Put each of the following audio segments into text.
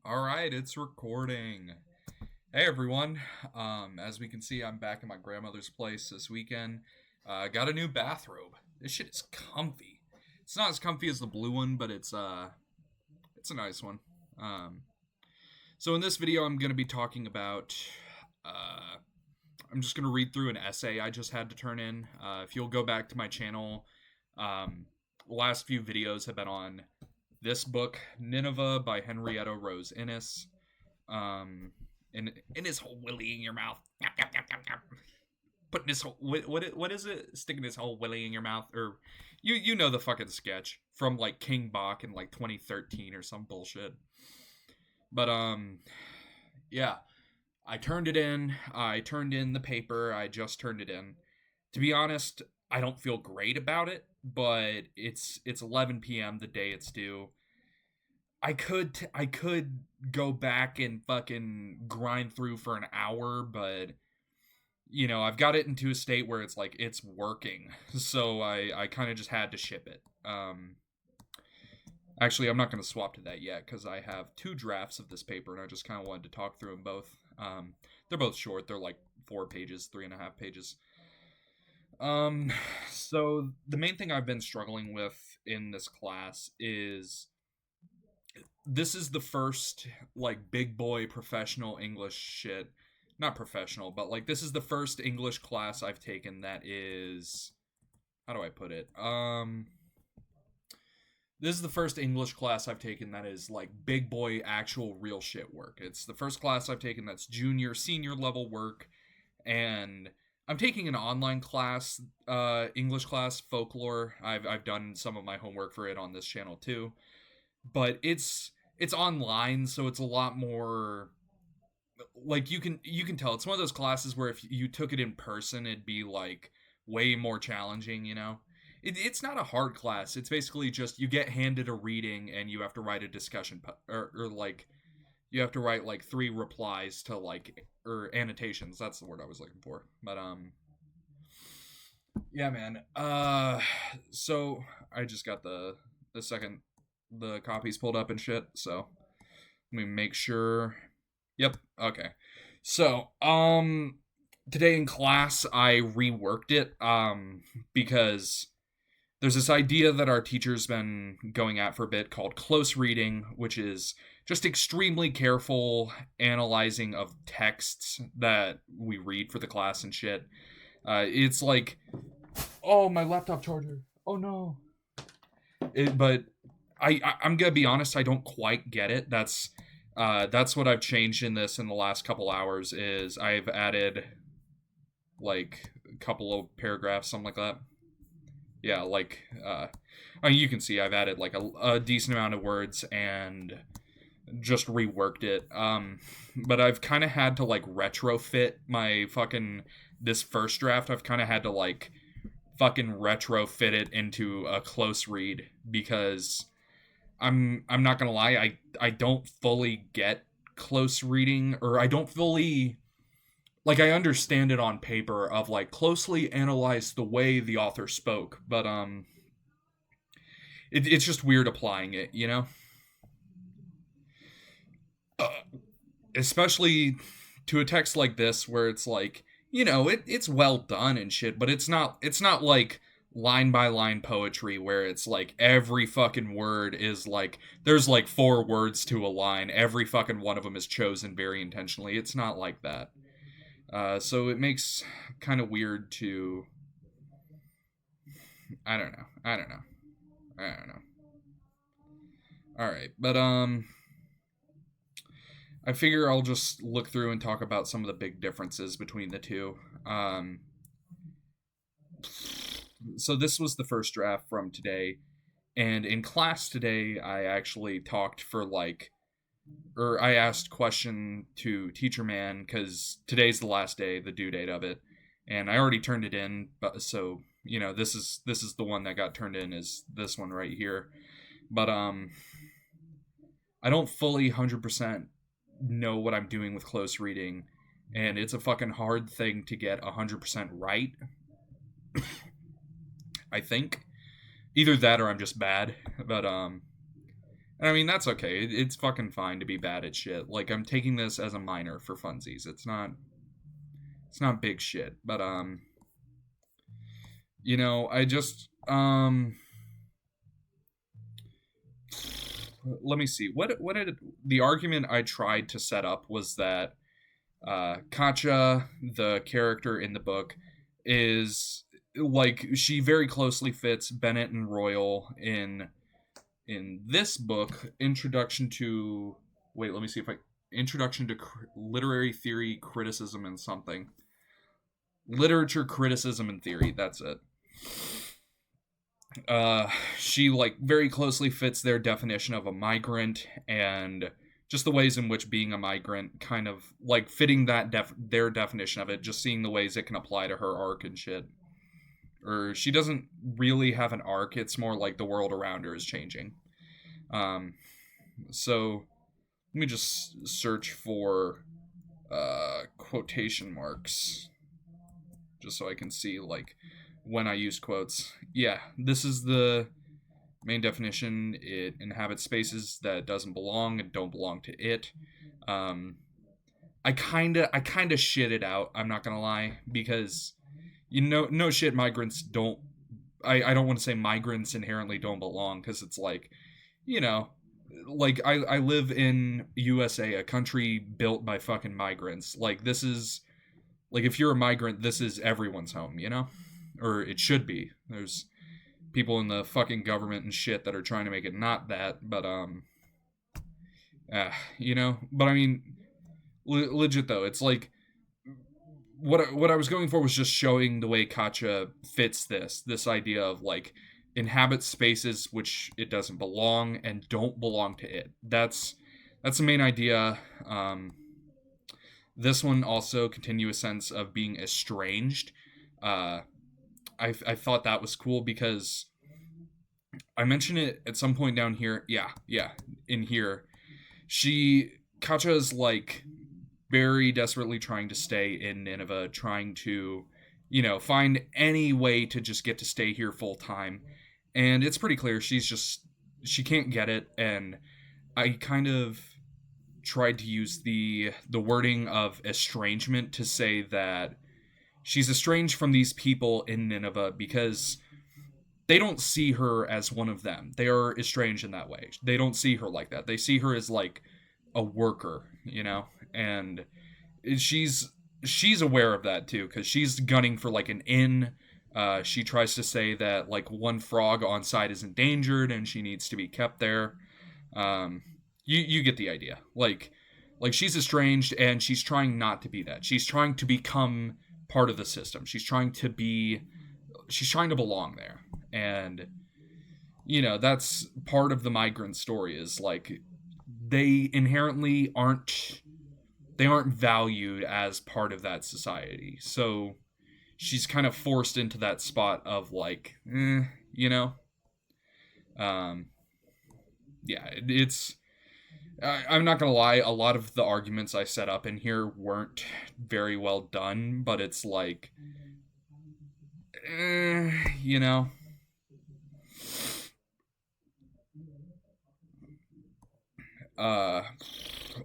All right, it's recording. Hey everyone. As we can see, I'm back in my grandmother's place this weekend. Got a new bathrobe. This shit is comfy. It's not as comfy as the blue one, but it's a nice one. Um, so in this video, I'm gonna be talking about. Uh, I'm just gonna read through an essay I just had to turn in. If you'll go back to my channel, the last few videos have been on this book, Nineveh by Henrietta Rose Innes. Um, in his whole willy in your mouth. Putting his whole what is it? Sticking his whole willy in your mouth, or you know the fucking sketch from like King Bach in like 2013 or some bullshit. But yeah, I turned it in. I turned in the paper. I just turned it in. To be honest, I don't feel great about it, but it's 11 p.m. the day it's due. I could go back and fucking grind through for an hour, but I've got it into a state where it's like it's working. So I kind of just had to ship it. Actually, I'm not going to swap to that yet because I have two drafts of this paper and I just kind of wanted to talk through them both. They're both short. They're like 4 pages, 3.5 pages. Um, so the main thing I've been struggling with in this class is this is the first like big boy professional English shit. Not professional, but like this is the first English class I've taken that is, how do I put it? This is the first English class I've taken that is like big boy actual real shit work. It's the first class I've taken that's junior, senior level work, and I'm taking an online class, English class, folklore. I've done some of my homework for it on this channel too, but it's online, so it's a lot more like you can tell it's one of those classes where if you took it in person it'd be like way more challenging. It's not a hard class. It's basically just you get handed a reading and you have to write a discussion or like you have to write like three replies to like or annotations. That's the word I was looking for. But yeah, man. So I just got the second the copies pulled up and shit, so let me make sure. Yep. Okay. So, today in class I reworked it because there's this idea that our teacher's been going at for a bit called close reading, which is just extremely careful analyzing of texts that we read for the class and shit. It's like, oh, my laptop charger. Oh no. But I'm gonna be honest, I don't quite get it. That's what I've changed in this in the last couple hours. Is I've added like a couple of paragraphs, something like that. Yeah, like I mean, you can see I've added like a decent amount of words and just reworked it. But I've kind of had to like retrofit my fucking this first draft. I've kind of had to like fucking retrofit it into a close read because I'm not gonna lie, I don't fully get close reading, or I don't fully like I understand it on paper of like closely analyze the way the author spoke, but it's just weird applying it. Uh, Especially to a text like this where it's like it's well done and shit, but it's not like line by line poetry where it's like every fucking word is like there's like four words to a line, every fucking one of them is chosen very intentionally. It's not like that. So it makes kind of weird to I don't know. All right, but I figure I'll just look through and talk about some of the big differences between the two. So this was the first draft from today, and in class today I actually talked for like or I asked question to teacher man because today's the last day, the due date of it, and I already turned it in, but so this is the one that got turned in is this one right here. But I don't fully 100% know what I'm doing with close reading, and it's a fucking hard thing to get 100% right. I think either that or I'm just bad. But I mean, that's okay. It's fucking fine to be bad at shit. Like, I'm taking this as a minor for funsies. It's not big shit. But, I just, let me see. What did, the argument I tried to set up was that, Katja, the character in the book, is, like, she very closely fits Bennett and Royal in this book, Introduction to Literary Theory, Criticism, and something. Literature, Criticism, and Theory, that's it. She, like, very closely fits their definition of a migrant, and just the ways in which being a migrant kind of, like, fitting their definition of it, just seeing the ways it can apply to her arc and shit. Or she doesn't really have an arc, it's more like the world around her is changing. So let me just search for quotation marks just so I can see, like, when I use quotes. Yeah, this is the main definition. It inhabits spaces that doesn't belong and don't belong to it. I kind of shit it out, I'm not gonna lie, because no shit, migrants don't, I don't want to say migrants inherently don't belong, because it's like, like, I live in USA, a country built by fucking migrants. Like, this is, like, if you're a migrant, this is everyone's home, or it should be. There's people in the fucking government and shit that are trying to make it not that, but but I mean, legit though, it's like, what I was going for was just showing the way Katja fits this idea of, like, inhabit spaces which it doesn't belong and don't belong to it. That's the main idea. This one also continue a sense of being estranged. I thought that was cool because I mentioned it at some point down here. Yeah, in here, Katja is, like, very desperately trying to stay in Nineveh, trying to, find any way to just get to stay here full time. And it's pretty clear she can't get it. And I kind of tried to use the wording of estrangement to say that she's estranged from these people in Nineveh because they don't see her as one of them. They are estranged in that way. They don't see her like that. They see her as, like, a worker, and she's aware of that too, because she's gunning for, like, an inn. She tries to say that, like, one frog on site is endangered and she needs to be kept there. You get the idea. Like she's estranged and she's trying not to be that. She's trying to become part of the system. She's trying to belong there. And that's part of the migrant story, is, like, they inherently aren't valued as part of that society. So she's kind of forced into that spot of, like, yeah, it's, I'm not gonna lie, a lot of the arguments I set up in here weren't very well done, but it's like,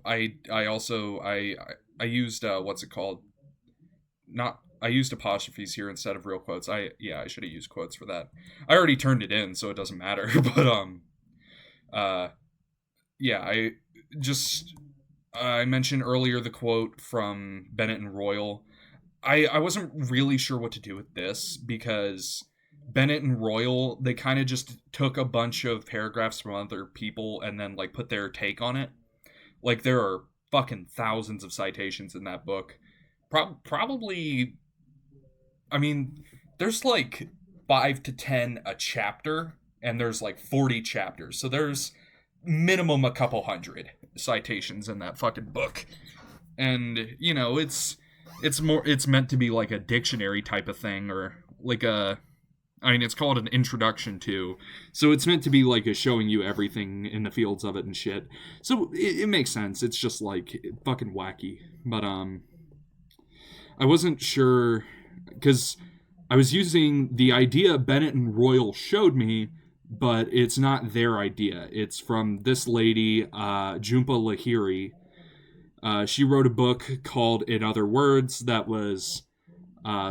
I also I used what's it called? Not I used apostrophes here instead of real quotes. I should have used quotes for that. I already turned it in, so it doesn't matter. But I mentioned earlier the quote from Bennett and Royal. I wasn't really sure what to do with this, because Bennett and Royal, they kind of just took a bunch of paragraphs from other people and then, like, put their take on it. Like, there are fucking thousands of citations in that book. Probably, I mean, there's, like, 5 to 10 a chapter, and there's, like, 40 chapters. So there's minimum a couple hundred citations in that fucking book. And, it's meant to be like a dictionary type of thing, or like it's called an introduction to, so it's meant to be like a showing you everything in the fields of it and shit. So it makes sense. It's just, like, fucking wacky. But I wasn't sure, because I was using the idea Bennett and Royal showed me but it's not their idea. It's from this lady, Jhumpa Lahiri. She wrote a book called In Other Words that was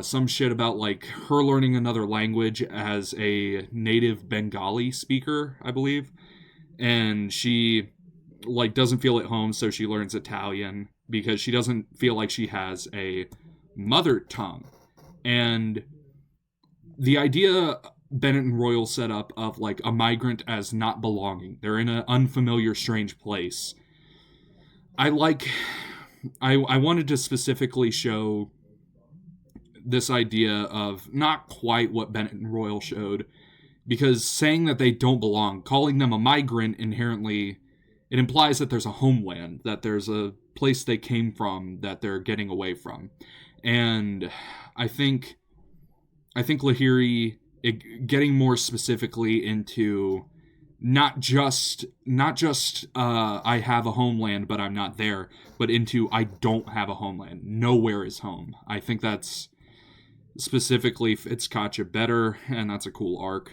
some shit about like her learning another language as a native Bengali speaker, I believe. And she like doesn't feel at home, so she learns Italian because she doesn't feel like she has a mother tongue. And the idea Bennett and Royal set up of like a migrant as not belonging, they're in an unfamiliar, strange place. I like. I wanted to specifically show this idea of not quite what Bennett and Royal showed, because saying that they don't belong, calling them a migrant inherently, it implies that there's a homeland, that there's a place they came from that they're getting away from. And I think Lahiri, getting more specifically into not just I have a homeland but I'm not there, but into I don't have a homeland. Nowhere is home. I think that's specifically fits Katja better, and that's a cool arc.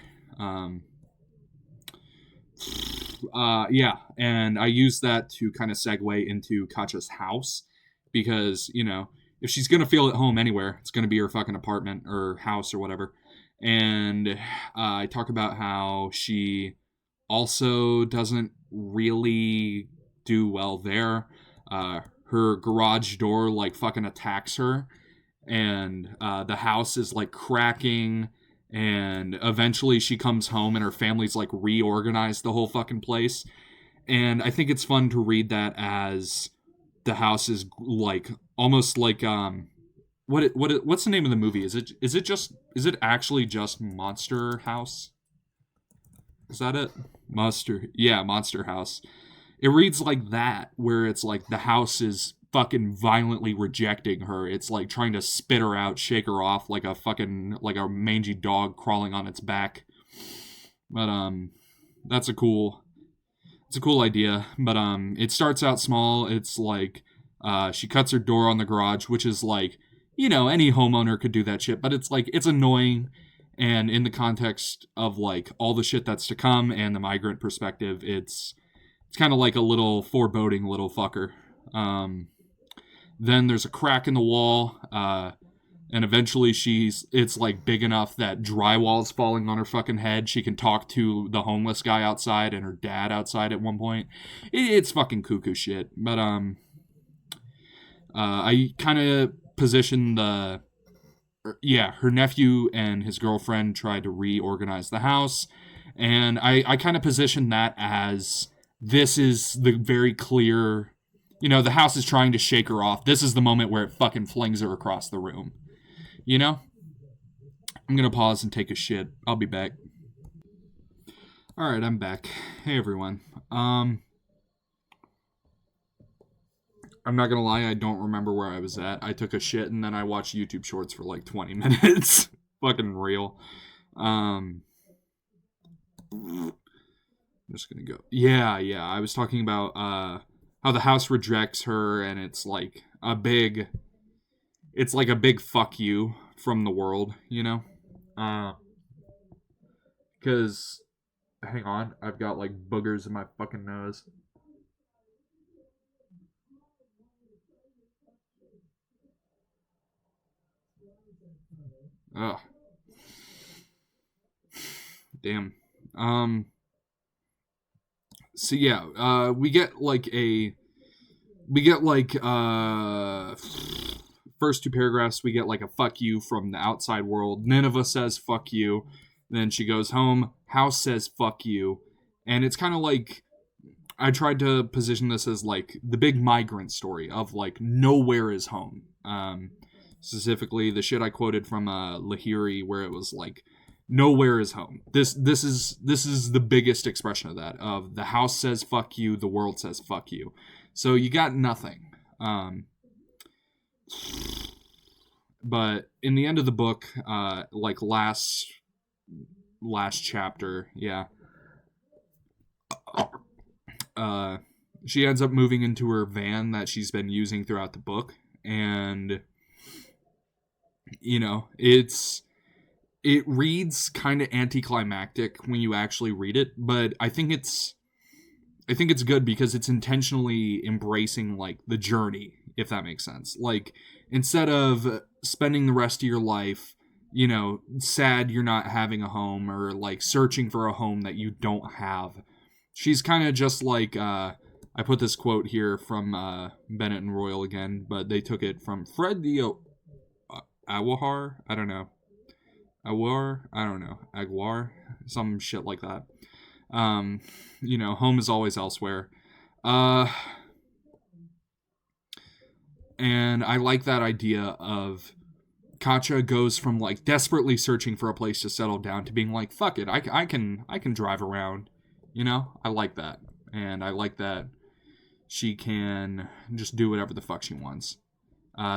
Yeah, and I use that to kind of segue into Katja's house, because, you know, if she's gonna feel at home anywhere, it's gonna be her fucking apartment or house or whatever. And I talk about how she also doesn't really do well there. Her garage door like fucking attacks her, and the house is like cracking, and eventually she comes home and her family's like reorganized the whole fucking place. And I think it's fun to read that as the house is like almost like what's the name of the movie? Is it actually just Monster House? Is that it? Monster House. It reads like that, where it's like the house is fucking violently rejecting her. It's like trying to spit her out, shake her off like a mangy dog crawling on its back. But that's it's a cool idea. But it starts out small. It's like she cuts her door on the garage, which is like, you know, any homeowner could do that shit, but it's like it's annoying. And in the context of like all the shit that's to come and the migrant perspective, it's kind of like a little foreboding little fucker. Then there's a crack in the wall, and eventually it's like big enough that drywall's falling on her fucking head. She can talk to the homeless guy outside and her dad outside at one point. It's fucking cuckoo shit. But I kind of position her nephew and his girlfriend tried to reorganize the house, and I kind of position that as this is the very clear, you know, the house is trying to shake her off. This is the moment where it fucking flings her across the room. You know? I'm gonna pause and take a shit. I'll be back. Alright, I'm back. Hey everyone. I'm not gonna lie, I don't remember where I was at. I took a shit and then I watched YouTube shorts for like 20 minutes. Fucking real. I'm just gonna go. Yeah. I was talking about how the house rejects her, and it's like a big fuck you from the world, you know? Because, hang on, I've got like boogers in my fucking nose. Ugh. Damn. So yeah, we get first two paragraphs, we get like a fuck you from the outside world. Nineveh says fuck you. Then she goes home. House says fuck you. And it's kind of like, I tried to position this as like the big migrant story of like nowhere is home. Specifically, the shit I quoted from Lahiri, where it was like, nowhere is home. This is the biggest expression of that. Of the house says fuck you, the world says fuck you. So you got nothing. But in the end of the book, like last chapter, yeah. She ends up moving into her van that she's been using throughout the book, and you know, it's it reads kind of anticlimactic when you actually read it, but I think it's good because it's intentionally embracing like the journey, if that makes sense. Like, instead of spending the rest of your life, sad you're not having a home, or like searching for a home that you don't have, she's kind of just like, I put this quote here from Bennett and Royal again, but they took it from Fred the Aguilar. I don't know. Aguilar, some shit like that. Home is always elsewhere. And I like that idea of Katja goes from like desperately searching for a place to settle down to being like, fuck it, I can drive around. I like that. And I like that she can just do whatever the fuck she wants.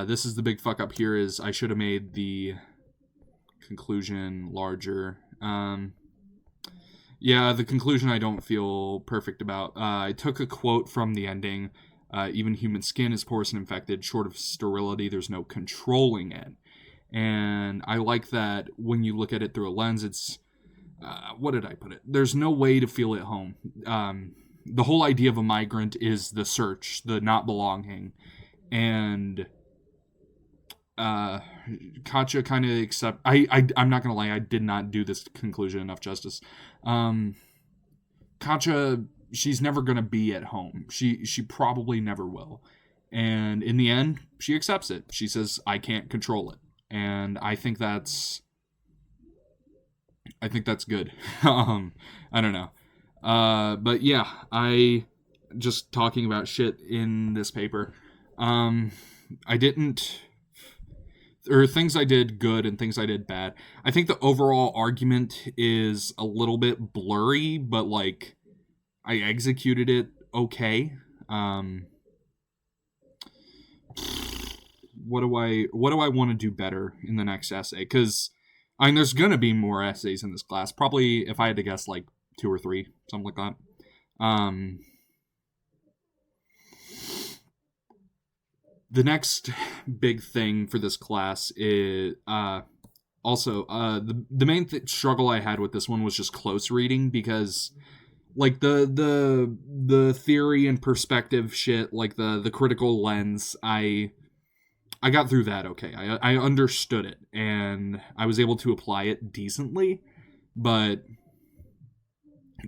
This is the big fuck up here, is I should have made the conclusion larger. The conclusion I don't feel perfect about. I took a quote from the ending. Even human skin is porous and infected. Short of sterility, there's no controlling it. And I like that when you look at it through a lens, it's... what did I put it? There's no way to feel at home. The whole idea of a migrant is the search, the not belonging. And... Katja kind of I'm not gonna lie, I did not do this conclusion enough justice. Katja, she's never gonna be at home. She probably never will. And in the end, she accepts it. She says, I can't control it. And I think that's good. I don't know. But yeah, I just talking about shit in this paper. I didn't... or things I did good and things I did bad. I think the overall argument is a little bit blurry, but like I executed it okay. What do I want to do better in the next essay? Because there's gonna be more essays in this class. Probably, if I had to guess, like 2 or 3, something like that. The next big thing for this class is the main struggle I had with this one was just close reading, because like the theory and perspective shit, like the critical lens, I got through that okay. I understood it and I was able to apply it decently, but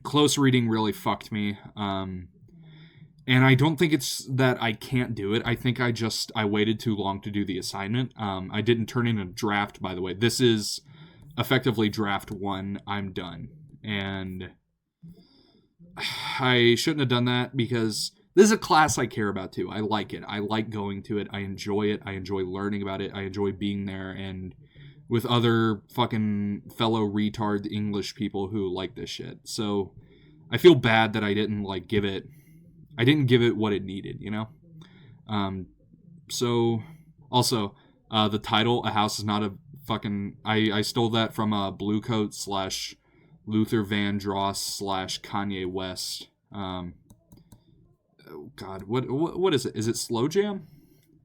close reading really fucked me. And I don't think it's that I can't do it. I think I waited too long to do the assignment. I didn't turn in a draft, by the way. This is effectively draft 1. I'm done. And I shouldn't have done that, because this is a class I care about too. I like it. I like going to it. I enjoy it. I enjoy learning about it. I enjoy being there and with other fucking fellow retard English people who like this shit. So I feel bad that I didn't give it what it needed, So, also, the title, A House is Not a Fucking... I stole that from Bluecoat / Luther Vandross / Kanye West. Oh, God, what is it? Is it Slow Jam?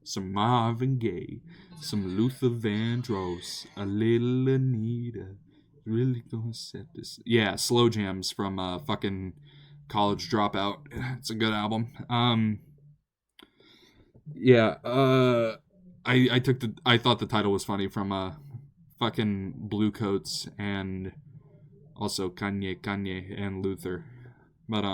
Some Marvin Gaye, some Luther Vandross, a little Anita, really gonna set this... Yeah, Slow Jams from fucking... College Dropout. It's a good album. I thought the title was funny from fucking Bluecoats and also Kanye and Luther. But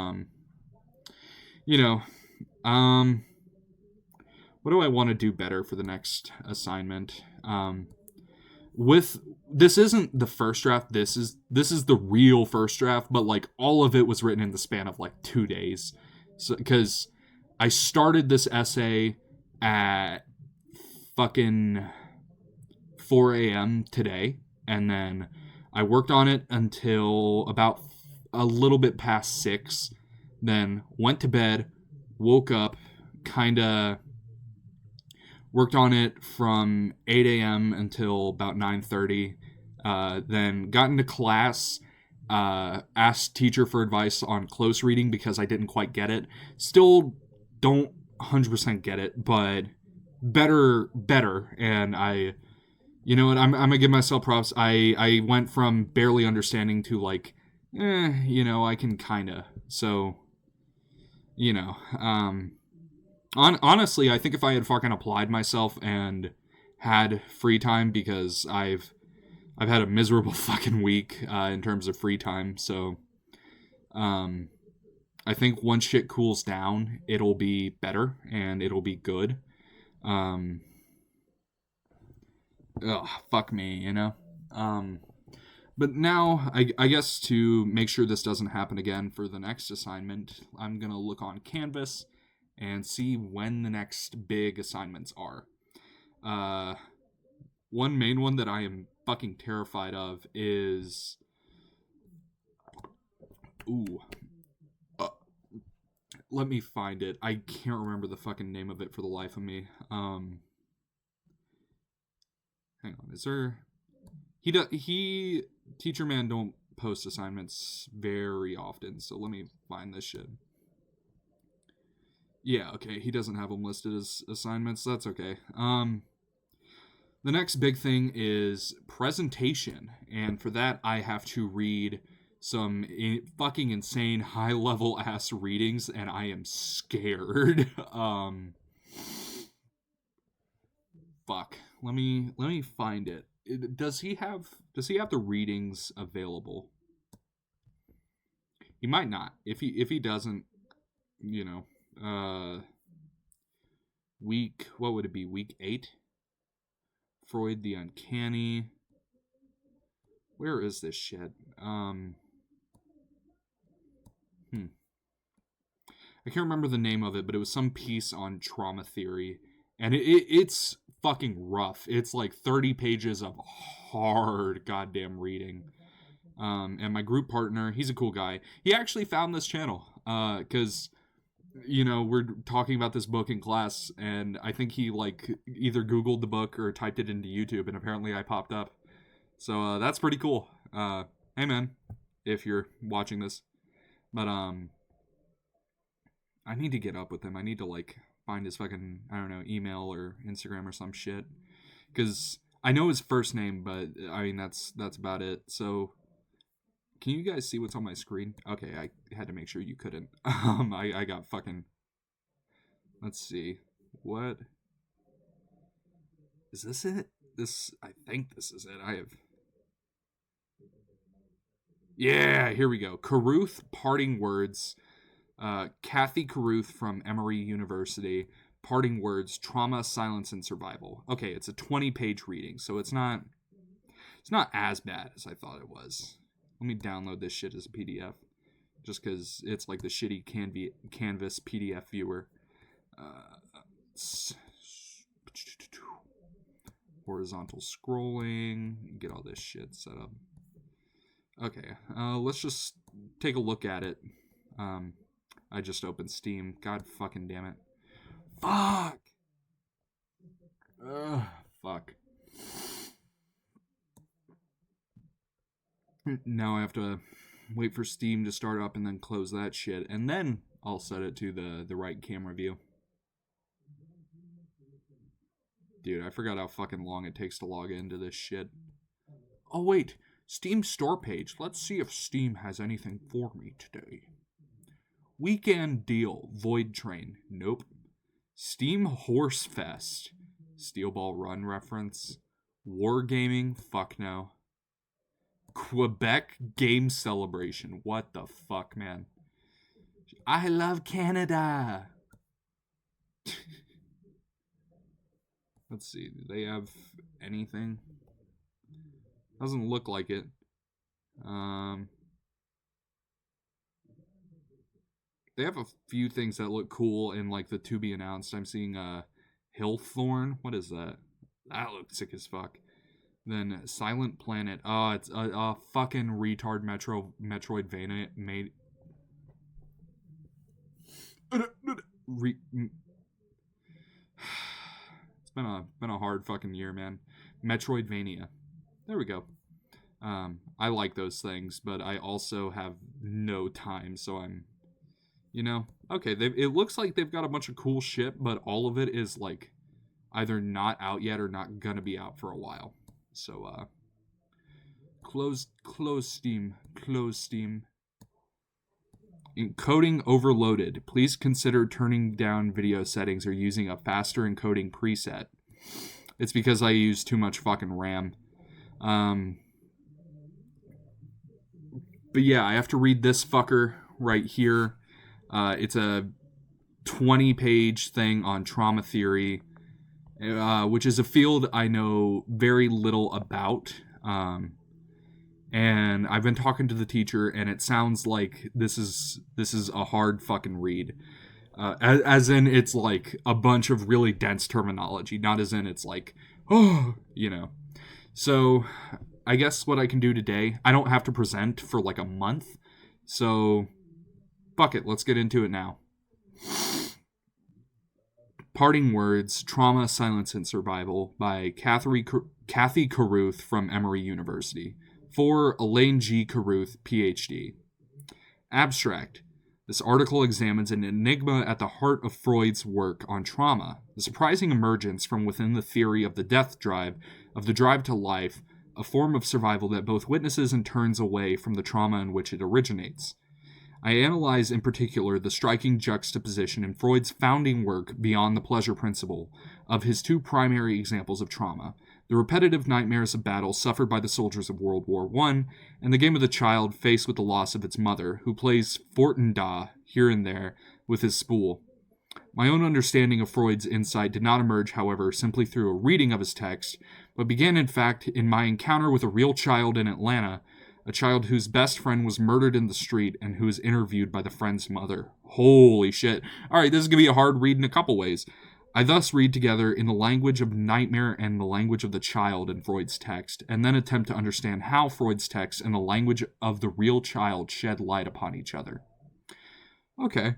what do I want to do better for the next assignment? This isn't the first draft. This is the real first draft, but like all of it was written in the span of like 2 days. So, because I started this essay at fucking 4 a.m. today, and then I worked on it until about a little bit past 6, then went to bed, woke up, kinda worked on it from 8 a.m. until about 9:30. Then got into class, asked teacher for advice on close reading because I didn't quite get it. Still don't 100% get it, but better. And I, You know what? I'm gonna give myself props. I went from barely understanding to like, I can kinda. So, you know, honestly, I think if I had fucking applied myself and had free time, because I've had a miserable fucking week in terms of free time. So, um, I think once shit cools down, it'll be better and it'll be good. Um, fuck me, But now, I guess to make sure this doesn't happen again for the next assignment, I'm going to look on Canvas and see when the next big assignments are. One main one that I am fucking terrified of is... Ooh. Let me find it. I can't remember the fucking name of it for the life of me. Hang on. Is there... Teacher Man don't post assignments very often, so let me find this shit. Yeah, okay, he doesn't have them listed as assignments. That's okay. The next big thing is presentation, and for that I have to read some fucking insane high-level ass readings, and I am scared. Fuck. Let me find it. Does he have the readings available? He might not. If he doesn't, what would it be? Week 8? Freud the Uncanny. Where is this shit? I can't remember the name of it, but it was some piece on trauma theory, and it's fucking rough. It's like 30 pages of hard goddamn reading. And my group partner, he's a cool guy. He actually found this channel, because, we're talking about this book in class, and I think he, like, either Googled the book or typed it into YouTube, and apparently I popped up. So, that's pretty cool. Hey, man, if you're watching this. But, I need to get up with him. I need to, like, find his fucking, I don't know, email or Instagram or some shit. Because I know his first name, but, I mean, that's about it. So, can you guys see what's on my screen? Okay, I had to make sure you couldn't. I got fucking... Let's see. What? Is this it? I think this is it. I have... Yeah, here we go. Caruth, Parting Words. Kathy Caruth from Emory University. Parting Words, Trauma, Silence, and Survival. Okay, it's a 20-page reading, so it's not as bad as I thought it was. Let me download this shit as a PDF, just because it's like the shitty Canvas PDF viewer. Horizontal scrolling. Get all this shit set up. Okay, let's just take a look at it. I just opened Steam. God fucking damn it. Fuck! Fuck. Now I have to wait for Steam to start up and then close that shit. And then I'll set it to the right camera view. Dude, I forgot how fucking long it takes to log into this shit. Oh, wait. Steam store page. Let's see if Steam has anything for me today. Weekend deal. Void Train. Nope. Steam Horse Fest. Steel Ball Run reference. Wargaming. Fuck no. Quebec Game Celebration. What the fuck, man? I love Canada. Let's see. Do they have anything? Doesn't look like it. They have a few things that look cool in, like, the to be announced. I'm seeing Hillthorn. What is that? That looks sick as fuck. Then Silent Planet. Oh, it's a fucking retard Metroidvania made. It's been a hard fucking year, man. Metroidvania. There we go. I like those things, but I also have no time, so I'm, okay. It looks like they've got a bunch of cool shit, but all of it is like either not out yet or not gonna be out for a while. So, close Steam. Encoding overloaded. Please consider turning down video settings or using a faster encoding preset. It's because I use too much fucking RAM. But yeah, I have to read this fucker right here. It's a 20-page thing on trauma theory, which is a field I know very little about. And I've been talking to the teacher, and it sounds like this is a hard fucking read. As in, it's like a bunch of really dense terminology, not as in it's like, oh, you know. So, I guess what I can do today, I don't have to present for like a month, so fuck it, let's get into it now. Parting Words, Trauma, Silence, and Survival by Kathy Carruth from Emory University. For Elaine G. Carruth, Ph.D. Abstract. This article examines an enigma at the heart of Freud's work on trauma, the surprising emergence from within the theory of the death drive, of the drive to life, a form of survival that both witnesses and turns away from the trauma in which it originates. I analyze in particular the striking juxtaposition in Freud's founding work Beyond the Pleasure Principle of his two primary examples of trauma, the repetitive nightmares of battle suffered by the soldiers of World War I, and the game of the child faced with the loss of its mother, who plays fort and da here and there with his spool. My own understanding of Freud's insight did not emerge, however, simply through a reading of his text, but began in fact in my encounter with a real child in Atlanta, a child whose best friend was murdered in the street and who was interviewed by the friend's mother. Holy shit. Alright, this is going to be a hard read in a couple ways. I thus read together in the language of nightmare and the language of the child in Freud's text, and then attempt to understand how Freud's text and the language of the real child shed light upon each other. Okay.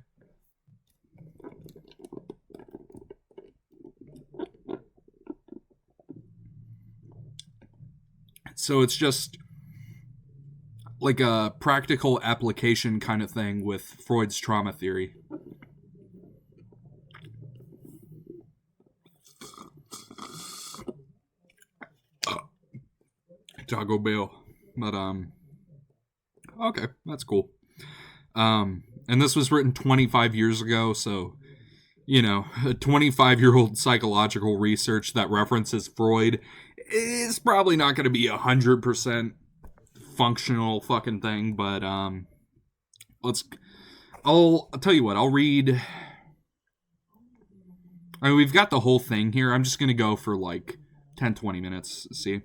So it's just like a practical application kind of thing with Freud's trauma theory. Taco Bell. But, okay, that's cool. And this was written 25 years ago, so, you know, a 25-year-old psychological research that references Freud is probably not going to be 100% functional fucking thing, but, I'll tell you what, I'll read. I mean, we've got the whole thing here. I'm just going to go for like 10-20 minutes, see?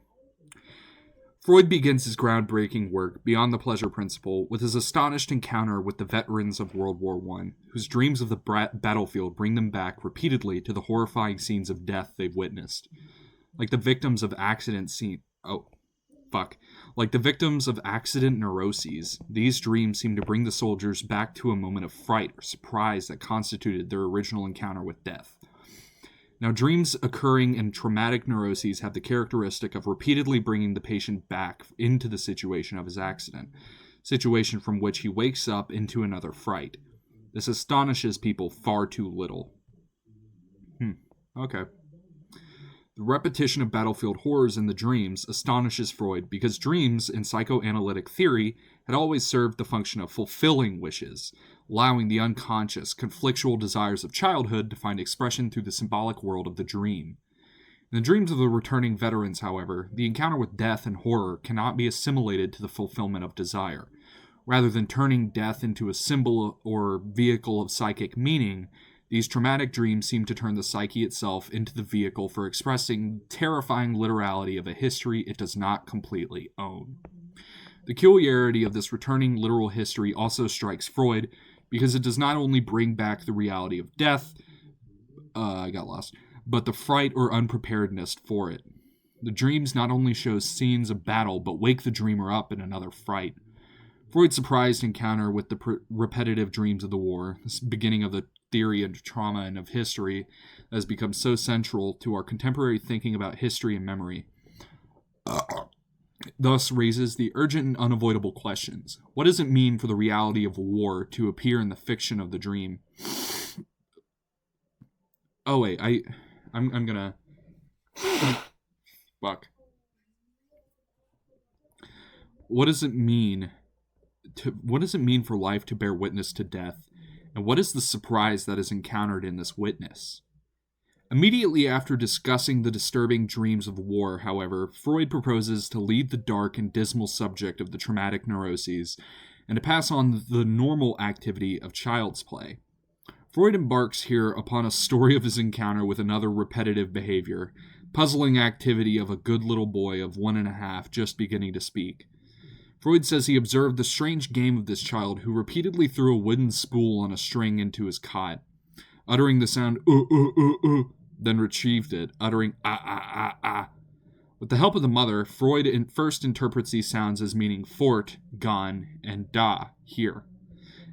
Freud begins his groundbreaking work, Beyond the Pleasure Principle, with his astonished encounter with the veterans of World War I, whose dreams of the battlefield bring them back repeatedly to the horrifying scenes of death they've witnessed. Like the victims of Like the victims of accident neuroses, these dreams seem to bring the soldiers back to a moment of fright or surprise that constituted their original encounter with death. Now, dreams occurring in traumatic neuroses have the characteristic of repeatedly bringing the patient back into the situation of his accident, situation from which he wakes up into another fright. This astonishes people far too little. Okay. The repetition of battlefield horrors in the dreams astonishes Freud because dreams, in psychoanalytic theory, had always served the function of fulfilling wishes, allowing the unconscious, conflictual desires of childhood to find expression through the symbolic world of the dream. In the dreams of the returning veterans, however, the encounter with death and horror cannot be assimilated to the fulfillment of desire. Rather than turning death into a symbol or vehicle of psychic meaning, these traumatic dreams seem to turn the psyche itself into the vehicle for expressing terrifying literality of a history it does not completely own. The peculiarity of this returning literal history also strikes Freud because it does not only bring back the reality of death, but the fright or unpreparedness for it. The dreams not only show scenes of battle, but wake the dreamer up in another fright. Freud's surprised encounter with the repetitive dreams of the war, this beginning of the theory of trauma and of history, has become so central to our contemporary thinking about history and memory, thus raises the urgent and unavoidable questions. What does it mean for the reality of war to appear in the fiction of the dream? Oh wait, I'm gonna fuck. what does it mean for life to bear witness to death, and what is the surprise that is encountered in this witness? Immediately after discussing the disturbing dreams of war, however, Freud proposes to leave the dark and dismal subject of the traumatic neuroses and to pass on the normal activity of child's play. Freud embarks here upon a story of his encounter with another repetitive behavior, puzzling activity of a good little boy of 1.5 just beginning to speak. Freud says he observed the strange game of this child who repeatedly threw a wooden spool on a string into his cot, uttering the sound then retrieved it, uttering ah. With the help of the mother, Freud first interprets these sounds as meaning fort, gone, and da, here,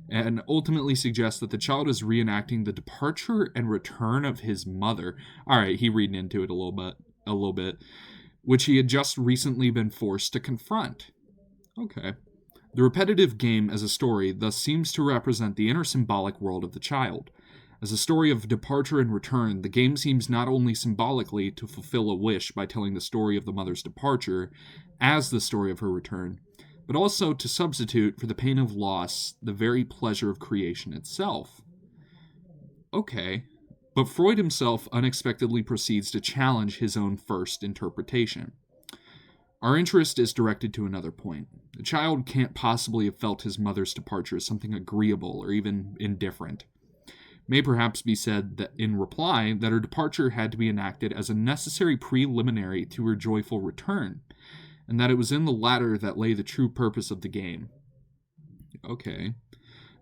and ultimately suggests that the child is reenacting the departure and return of his mother. Alright, he reading into it a little bit, which he had just recently been forced to confront. Okay. The repetitive game as a story thus seems to represent the inner symbolic world of the child. As a story of departure and return, the game seems not only symbolically to fulfill a wish by telling the story of the mother's departure as the story of her return, but also to substitute for the pain of loss the very pleasure of creation itself. Okay, but Freud himself unexpectedly proceeds to challenge his own first interpretation. Our interest is directed to another point. The child can't possibly have felt his mother's departure as something agreeable or even indifferent. May perhaps be said that in reply that her departure had to be enacted as a necessary preliminary to her joyful return, and that it was in the latter that lay the true purpose of the game. Okay.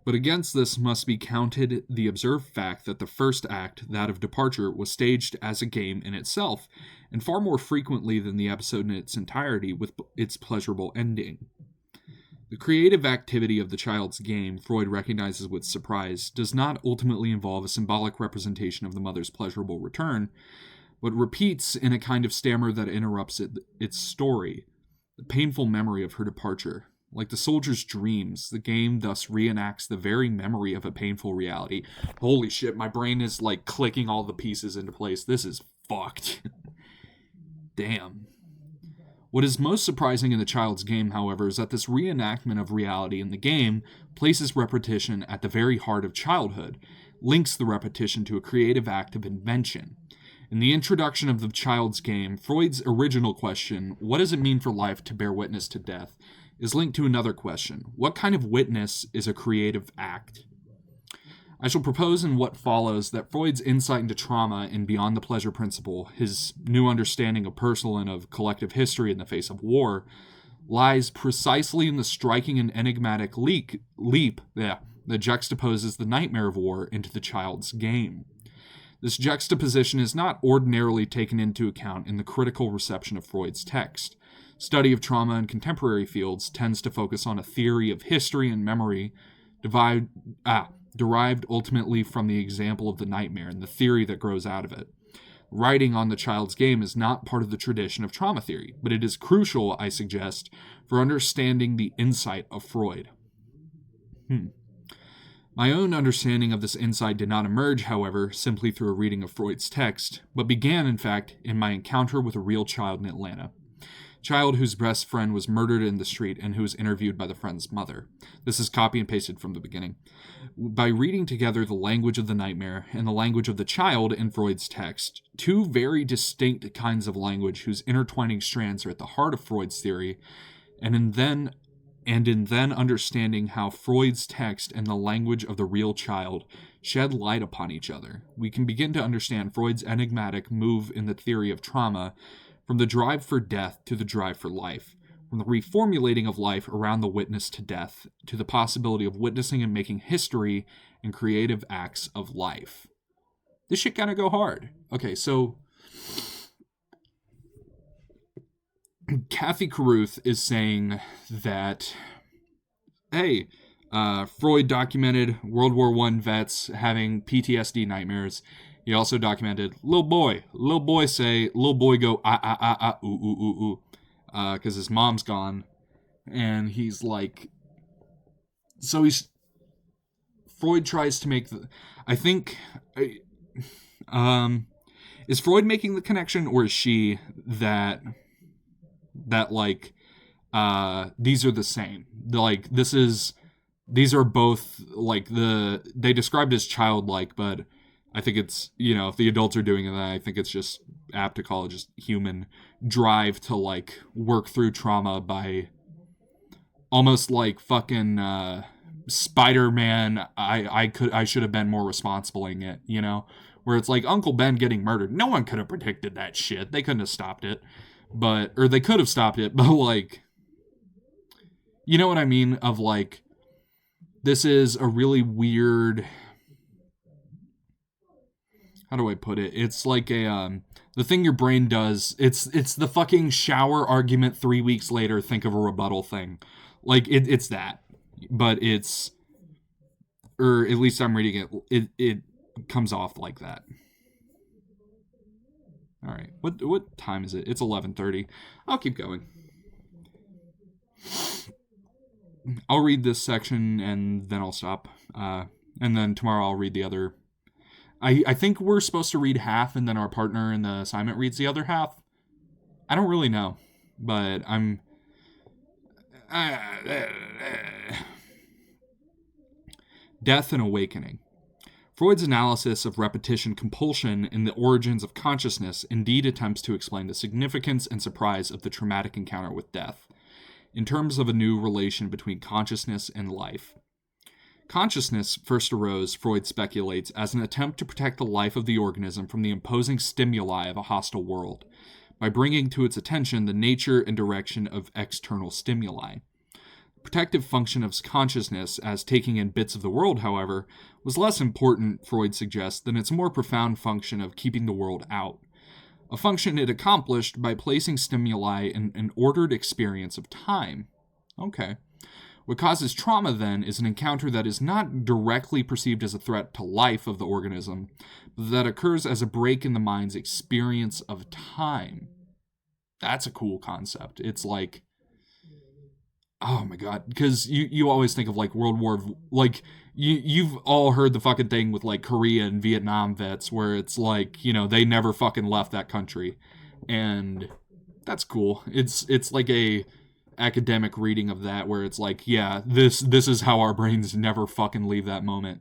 But against this must be counted the observed fact that the first act, that of departure, was staged as a game in itself, and far more frequently than the episode in its entirety with its pleasurable ending. The creative activity of the child's game, Freud recognizes with surprise, does not ultimately involve a symbolic representation of the mother's pleasurable return, but repeats in a kind of stammer that interrupts its story, the painful memory of her departure. Like the soldier's dreams, the game thus reenacts the very memory of a painful reality. Holy shit, my brain is like clicking all the pieces into place. This is fucked. Damn. What is most surprising in the child's game, however, is that this reenactment of reality in the game places repetition at the very heart of childhood, links the repetition to a creative act of invention. In the introduction of the child's game, Freud's original question, what does it mean for life to bear witness to death, is linked to another question, what kind of witness is a creative act? I shall propose in what follows that Freud's insight into trauma and beyond the pleasure principle, his new understanding of personal and of collective history in the face of war, lies precisely in the striking and enigmatic leap that juxtaposes the nightmare of war into the child's game. This juxtaposition is not ordinarily taken into account in the critical reception of Freud's text. Study of trauma in contemporary fields tends to focus on a theory of history and memory derived ultimately from the example of the nightmare and the theory that grows out of it. Writing on the child's game is not part of the tradition of trauma theory, but it is crucial, I suggest, for understanding the insight of Freud. My own understanding of this insight did not emerge, however, simply through a reading of Freud's text, but began, in fact, in my encounter with a real child in Atlanta. Child whose best friend was murdered in the street and who was interviewed by the friend's mother. This is copy and pasted from the beginning. By reading together the language of the nightmare and the language of the child in Freud's text, two very distinct kinds of language whose intertwining strands are at the heart of Freud's theory, and in then understanding how Freud's text and the language of the real child shed light upon each other, we can begin to understand Freud's enigmatic move in the theory of trauma from the drive for death to the drive for life, from the reformulating of life around the witness to death to the possibility of witnessing and making history and creative acts of life. This shit gotta go hard. Okay, so Kathy Caruth is saying that, hey, Freud documented World War I vets having PTSD nightmares. He also documented little boy go ooh, because his mom's gone, and he's like, so Freud tries to make is Freud making the connection, or is she that like these are the same. Like, these are both, like, they described as childlike, but I think it's, if the adults are doing that, I think it's just apt to call it just human drive to, like, work through trauma by almost like fucking Spider-Man. I should have been more responsible in it, where it's like Uncle Ben getting murdered. No one could have predicted that shit. They couldn't have stopped it, or they could have stopped it, but like, you know what I mean? Of like, this is a really weird, how do I put it? It's like the thing your brain does. It's the fucking shower argument 3 weeks later. Think of a rebuttal thing. Like, it's that, but it's, or at least I'm reading it. It comes off like that. All right, what time is it? It's 11:30. I'll keep going. I'll read this section and then I'll stop. And then tomorrow I'll read the other. I think we're supposed to read half and then our partner in the assignment reads the other half. I don't really know, but I'm... Death and Awakening. Freud's analysis of repetition compulsion in the origins of consciousness indeed attempts to explain the significance and surprise of the traumatic encounter with death, in terms of a new relation between consciousness and life. Consciousness first arose, Freud speculates, as an attempt to protect the life of the organism from the imposing stimuli of a hostile world, by bringing to its attention the nature and direction of external stimuli. The protective function of consciousness, as taking in bits of the world, however, was less important, Freud suggests, than its more profound function of keeping the world out. A function it accomplished by placing stimuli in an ordered experience of time. Okay. What causes trauma, then, is an encounter that is not directly perceived as a threat to life of the organism, but that occurs as a break in the mind's experience of time. That's a cool concept. It's like, oh my god, because you always think of like World War, like you've all heard the fucking thing with like Korea and Vietnam vets where it's like, they never fucking left that country, and that's cool. It's like a academic reading of that where it's like, yeah, this is how our brains never fucking leave that moment.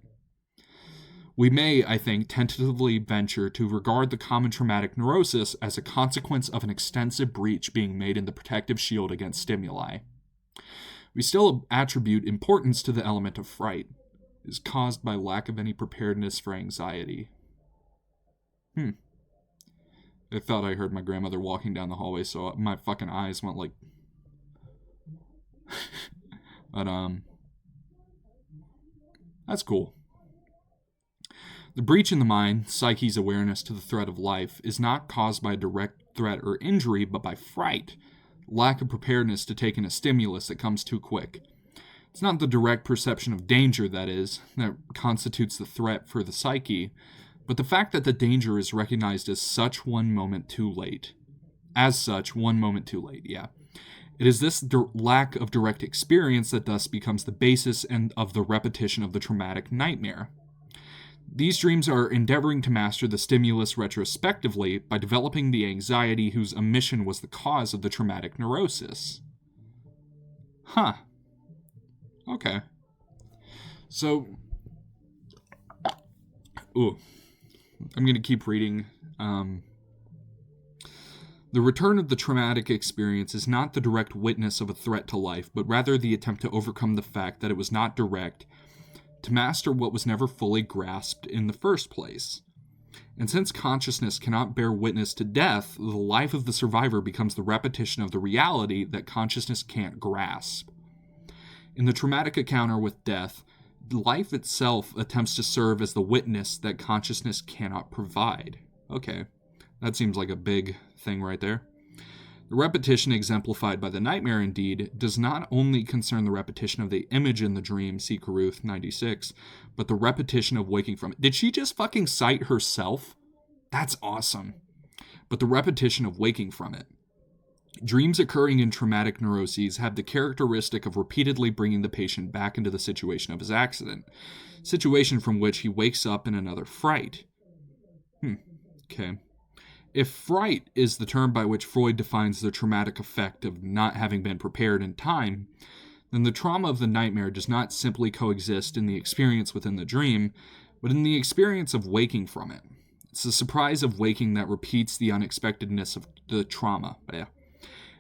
We may, I think, tentatively venture to regard the common traumatic neurosis as a consequence of an extensive breach being made in the protective shield against stimuli. We still attribute importance to the element of fright. It is caused by lack of any preparedness for anxiety. I thought I heard my grandmother walking down the hallway, so my fucking eyes went like... But, that's cool. The breach in the mind, psyche's awareness to the threat of life, is not caused by direct threat or injury, but by fright. Lack of preparedness to take in a stimulus that comes too quick. It's not the direct perception of danger, that is, that constitutes the threat for the psyche, but the fact that the danger is recognized as such one moment too late. It is this lack of direct experience that thus becomes the basis of the repetition of the traumatic nightmare. These dreams are endeavoring to master the stimulus retrospectively by developing the anxiety whose omission was the cause of the traumatic neurosis. Huh. Okay. So, I'm going to keep reading. The return of the traumatic experience is not the direct witness of a threat to life, but rather the attempt to overcome the fact that it was not direct, to master what was never fully grasped in the first place. And since consciousness cannot bear witness to death, the life of the survivor becomes the repetition of the reality that consciousness can't grasp. In the traumatic encounter with death, life itself attempts to serve as the witness that consciousness cannot provide. Okay, that seems like a big thing right there. The repetition exemplified by the nightmare, indeed, does not only concern the repetition of the image in the dream, see Carruth, 96, but the repetition of waking from it. Did she just fucking cite herself? That's awesome. But the repetition of waking from it. Dreams occurring in traumatic neuroses have the characteristic of repeatedly bringing the patient back into the situation of his accident, situation from which he wakes up in another fright. Okay. If fright is the term by which Freud defines the traumatic effect of not having been prepared in time, then the trauma of the nightmare does not simply coexist in the experience within the dream, but in the experience of waking from it. It's the surprise of waking that repeats the unexpectedness of the trauma.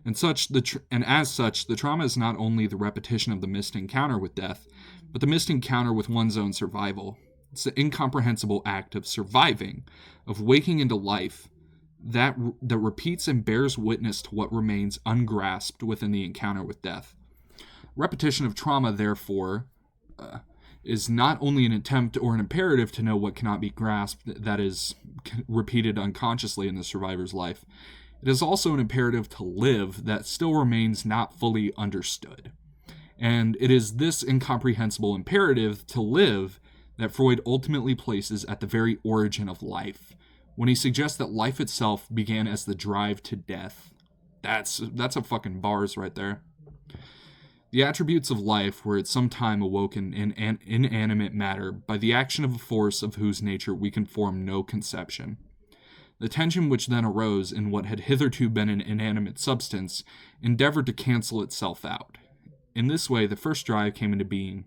And as such, the trauma is not only the repetition of the missed encounter with death, but the missed encounter with one's own survival. It's the incomprehensible act of surviving, of waking into life, that repeats and bears witness to what remains ungrasped within the encounter with death. Repetition of trauma, therefore, is not only an attempt or an imperative to know what cannot be grasped, that is repeated unconsciously in the survivor's life. It is also an imperative to live that still remains not fully understood. And it is this incomprehensible imperative to live that Freud ultimately places at the very origin of life, when he suggests that life itself began as the drive to death. That's a fucking bars right there. The attributes of life were at some time awoken in inanimate matter by the action of a force of whose nature we can form no conception. The tension which then arose in what had hitherto been an inanimate substance endeavored to cancel itself out. In this way, the first drive came into being,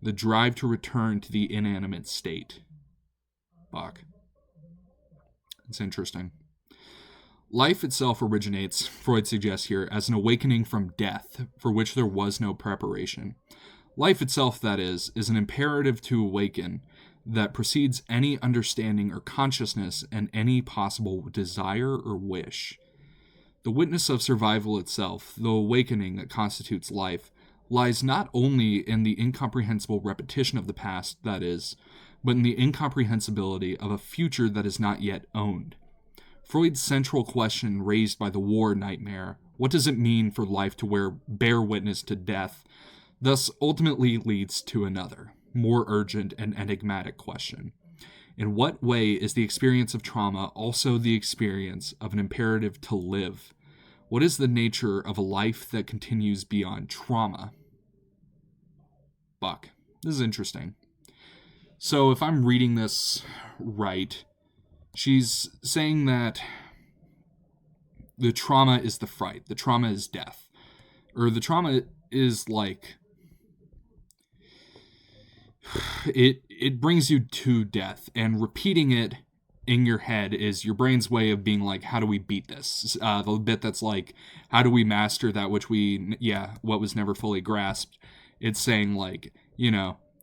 the drive to return to the inanimate state. Fuck. It's interesting. Life itself originates, Freud suggests here, as an awakening from death, for which there was no preparation. Life itself, that is an imperative to awaken, that precedes any understanding or consciousness and any possible desire or wish. The witness of survival itself, the awakening that constitutes life, lies not only in the incomprehensible repetition of the past, that is, but in the incomprehensibility of a future that is not yet owned. Freud's central question raised by the war nightmare, what does it mean for life to bear witness to death, thus ultimately leads to another, more urgent and enigmatic question. In what way is the experience of trauma also the experience of an imperative to live? What is the nature of a life that continues beyond trauma? Fuck. This is interesting. So if I'm reading this right, she's saying that the trauma is the fright. The trauma is death. Or the trauma is like... It brings you to death, and repeating it in your head is your brain's way of being like, how do we beat this? The bit that's like, how do we master that which what was never fully grasped? It's saying like,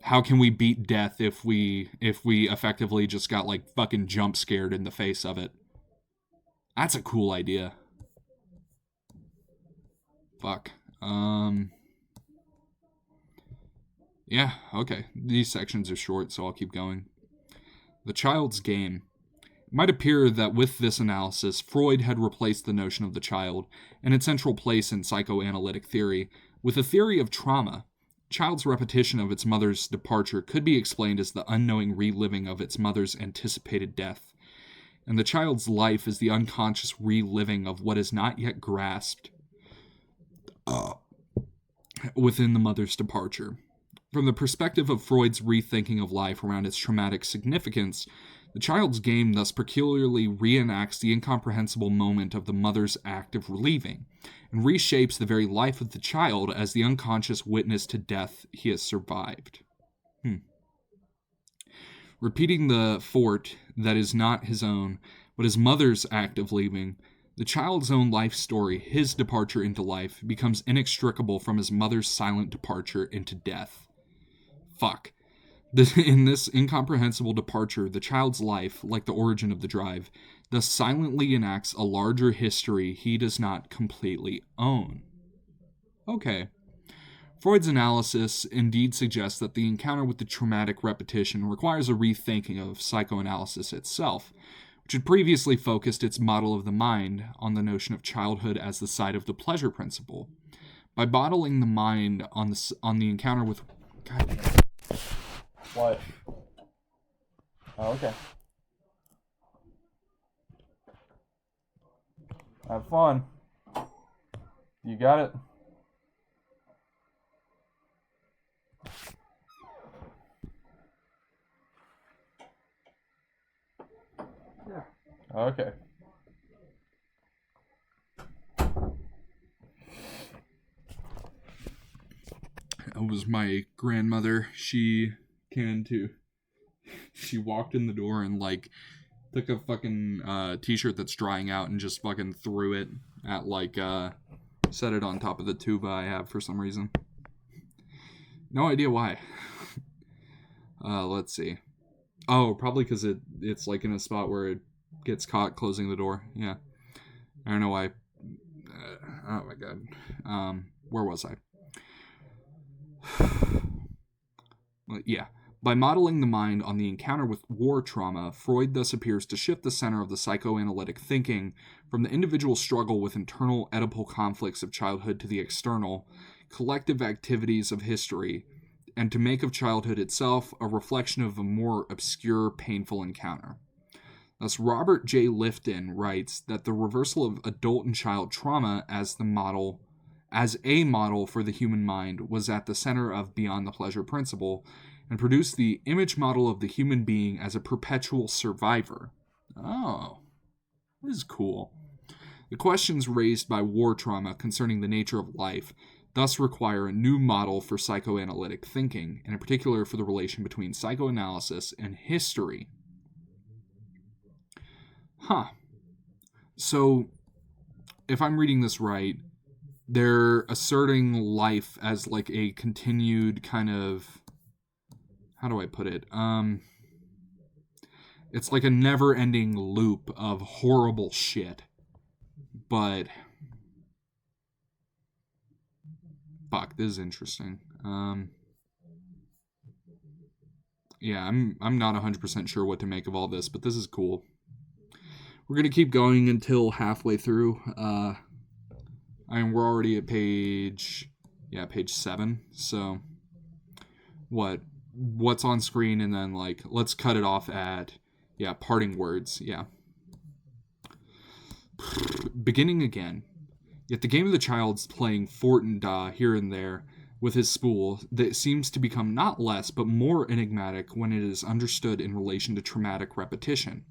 how can we beat death if we effectively just got like fucking jump scared in the face of it? That's a cool idea. Fuck. Yeah, okay. These sections are short, so I'll keep going. The child's game. It might appear that with this analysis, Freud had replaced the notion of the child and its central place in psychoanalytic theory with a theory of trauma. Child's repetition of its mother's departure could be explained as the unknowing reliving of its mother's anticipated death, and the child's life is the unconscious reliving of what is not yet grasped within the mother's departure. From the perspective of Freud's rethinking of life around its traumatic significance, the child's game thus peculiarly reenacts the incomprehensible moment of the mother's act of relieving, and reshapes the very life of the child as the unconscious witness to death he has survived. Repeating the fort that is not his own, but his mother's act of leaving, the child's own life story, his departure into life, becomes inextricable from his mother's silent departure into death. Fuck. In this incomprehensible departure, the child's life, like the origin of the drive, thus silently enacts a larger history he does not completely own. Okay. Freud's analysis indeed suggests that the encounter with the traumatic repetition requires a rethinking of psychoanalysis itself, which had previously focused its model of the mind on the notion of childhood as the site of the pleasure principle. By bottling the mind on the encounter with... God. What? Oh, okay. Have fun. You got it. Yeah. Okay. That was my grandmother. She walked in the door and, like, took a fucking t-shirt that's drying out and just fucking threw it at, like, set it on top of the tuba I have for some reason. No idea why. Let's see. Oh, probably because it's, like, in a spot where it gets caught closing the door. Yeah. I don't know why. Oh, my God. Where was I? Yeah. By modeling the mind on the encounter with war trauma, Freud thus appears to shift the center of the psychoanalytic thinking from the individual struggle with internal Oedipal conflicts of childhood to the external, collective activities of history, and to make of childhood itself a reflection of a more obscure, painful encounter. Thus, Robert J. Lifton writes that the reversal of adult and child trauma as a model for the human mind was at the center of Beyond the Pleasure Principle, and produced the image model of the human being as a perpetual survivor. Oh, this is cool. The questions raised by war trauma concerning the nature of life thus require a new model for psychoanalytic thinking, and in particular for the relation between psychoanalysis and history. So, if I'm reading this right, they're asserting life as like a continued kind of... How do I put it? It's like a never-ending loop of horrible shit. But... Fuck, this is interesting. Yeah, I'm not 100% sure what to make of all this, but this is cool. We're going to keep going until halfway through. We're already at page 7. So, what's on screen, and then, like, let's cut it off at, parting words, Beginning again. Yet the game of the child's playing fort and da here and there with his spool that seems to become not less but more enigmatic when it is understood in relation to traumatic repetition.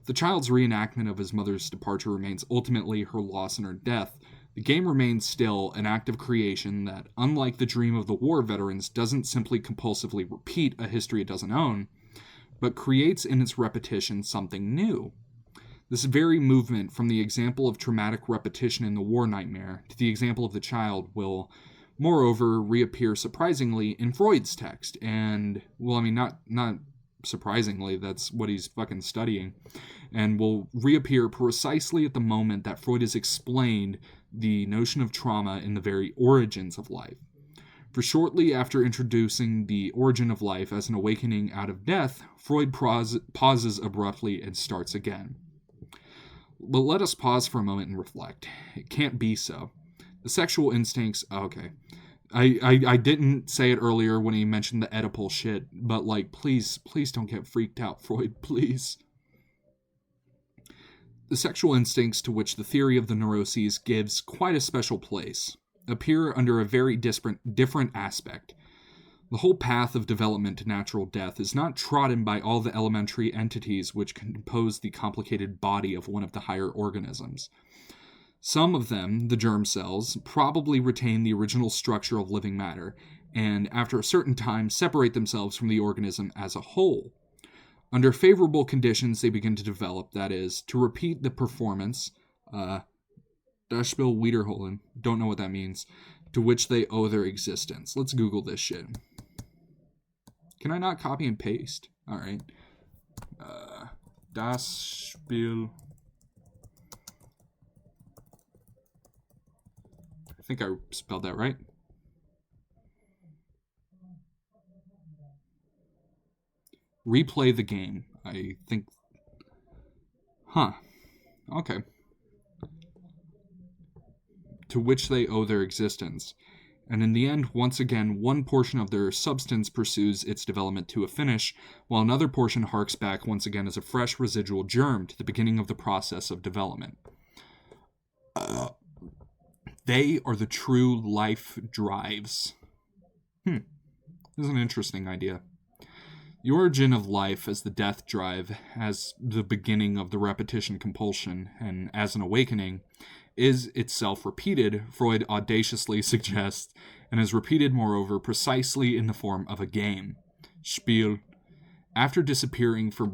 The child's reenactment of his mother's departure remains ultimately her loss and her death. The game remains still an act of creation that, unlike the dream of the war veterans, doesn't simply compulsively repeat a history it doesn't own, but creates in its repetition something new. This very movement from the example of traumatic repetition in the war nightmare to the example of the child will, moreover, reappear surprisingly in Freud's text. And, well, I mean, not surprisingly, that's what he's fucking studying. And will reappear precisely at the moment that Freud has explained the notion of trauma in the very origins of life. For shortly after introducing the origin of life as an awakening out of death, Freud pauses abruptly and starts again. But let us pause for a moment and reflect. It can't be so. The sexual instincts... Okay. I didn't say it earlier when he mentioned the Oedipal shit, but, like, please don't get freaked out, Freud, please. The sexual instincts, to which the theory of the neuroses gives quite a special place, appear under a very different aspect. The whole path of development to natural death is not trodden by all the elementary entities which compose the complicated body of one of the higher organisms. Some of them, the germ cells, probably retain the original structure of living matter, and after a certain time separate themselves from the organism as a whole. Under favorable conditions they begin to develop, that is, to repeat the performance, Dashbill Wiederholen, don't know what that means, to which they owe their existence. Let's Google this shit. Can I not copy and paste? Alright. Das Spiel. I think I spelled that right. Replay the game. I think... Okay. To which they owe their existence. And in the end, once again, one portion of their substance pursues its development to a finish, while another portion harks back once again as a fresh residual germ to the beginning of the process of development. They are the true life drives. This is an interesting idea. The origin of life as the death drive, as the beginning of the repetition compulsion, and as an awakening, is itself repeated, Freud audaciously suggests, and is repeated, moreover, precisely in the form of a game. Spiel. After disappearing for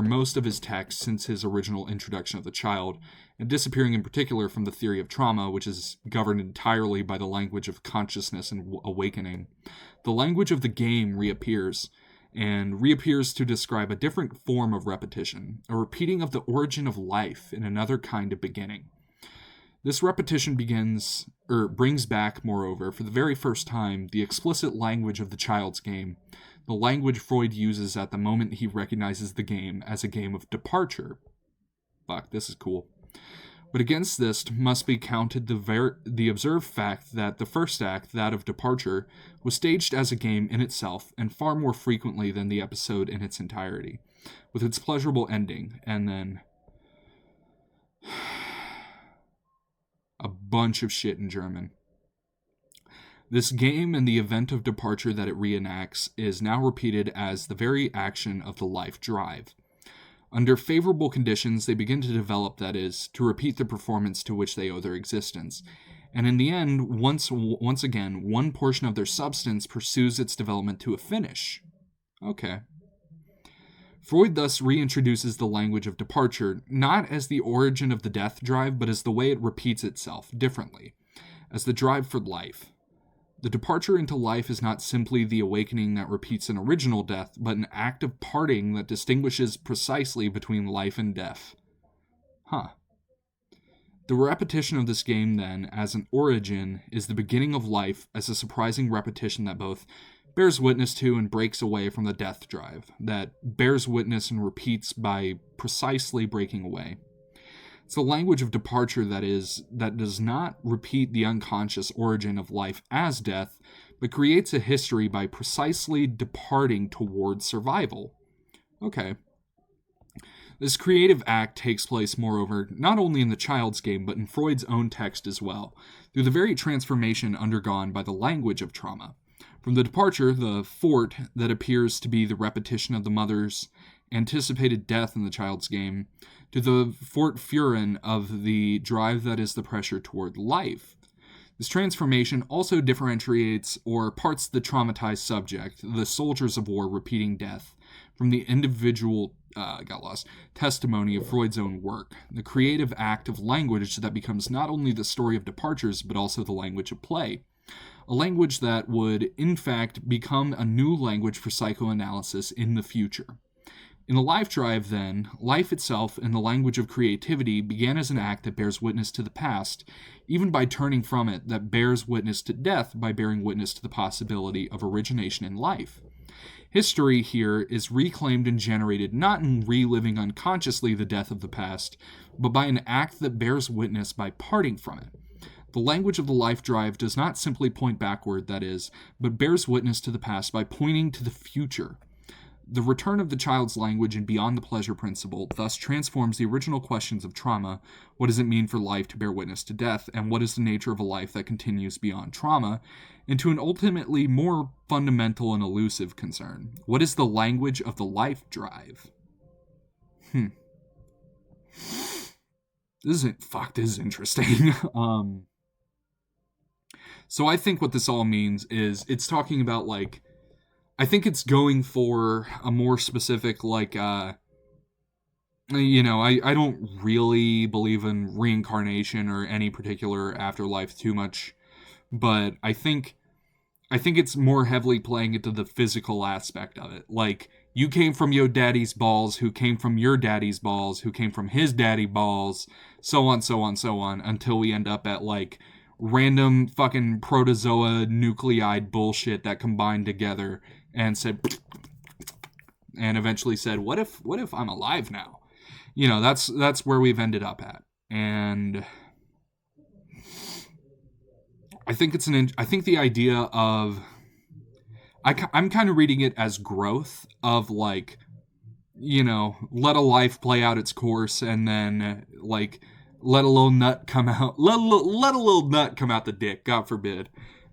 most of his text since his original introduction of the child, and disappearing in particular from the theory of trauma, which is governed entirely by the language of consciousness and awakening, the language of the game reappears, and reappears to describe a different form of repetition, a repeating of the origin of life in another kind of beginning. This repetition brings back, moreover, for the very first time, the explicit language of the child's game, the language Freud uses at the moment he recognizes the game as a game of departure. Fuck, this is cool. But against this must be counted the observed fact that the first act, that of departure, was staged as a game in itself, and far more frequently than the episode in its entirety, with its pleasurable ending, and then a bunch of shit in German. This game and the event of departure that it reenacts is now repeated as the very action of the life drive. Under favorable conditions, they begin to develop, that is, to repeat the performance to which they owe their existence. And in the end, once again, one portion of their substance pursues its development to a finish. Okay. Freud thus reintroduces the language of departure, not as the origin of the death drive, but as the way it repeats itself, differently, as the drive for life. The departure into life is not simply the awakening that repeats an original death, but an act of parting that distinguishes precisely between life and death. The repetition of this game, then, as an origin, is the beginning of life as a surprising repetition that both bears witness to and breaks away from the death drive, that bears witness and repeats by precisely breaking away. It's the language of departure, that does not repeat the unconscious origin of life as death, but creates a history by precisely departing towards survival. Okay. This creative act takes place, moreover, not only in the child's game, but in Freud's own text as well, through the very transformation undergone by the language of trauma. From the departure, the fort that appears to be the repetition of the mother's anticipated death in the child's game, to the fort furin of the drive that is the pressure toward life. This transformation also differentiates or parts the traumatized subject, the soldiers of war repeating death, from the individual testimony of Freud's own work, the creative act of language that becomes not only the story of departures, but also the language of play. A language that would, in fact, become a new language for psychoanalysis in the future. In the life drive, then, life itself, in the language of creativity, began as an act that bears witness to the past, even by turning from it, that bears witness to death by bearing witness to the possibility of origination in life. History here is reclaimed and generated not in reliving unconsciously the death of the past, but by an act that bears witness by parting from it. The language of the life drive does not simply point backward, that is, but bears witness to the past by pointing to the future. The return of the child's language and beyond the pleasure principle thus transforms the original questions of trauma, what does it mean for life to bear witness to death, and what is the nature of a life that continues beyond trauma, into an ultimately more fundamental and elusive concern. What is the language of the life drive? This is interesting. So I think what this all means is it's talking about, like, I think it's going for a more specific, like, I don't really believe in reincarnation or any particular afterlife too much, but I think it's more heavily playing into the physical aspect of it. Like, you came from your daddy's balls, who came from your daddy's balls, who came from his daddy balls, so on, so on, so on, until we end up at, like, random fucking protozoa nuclide bullshit that combined together and said, and eventually said, what if I'm alive now? You know, that's where we've ended up at. And I think the idea of, I'm kind of reading it as growth of, like, you know, let a life play out its course, and then, like, let a little nut come out the dick, God forbid.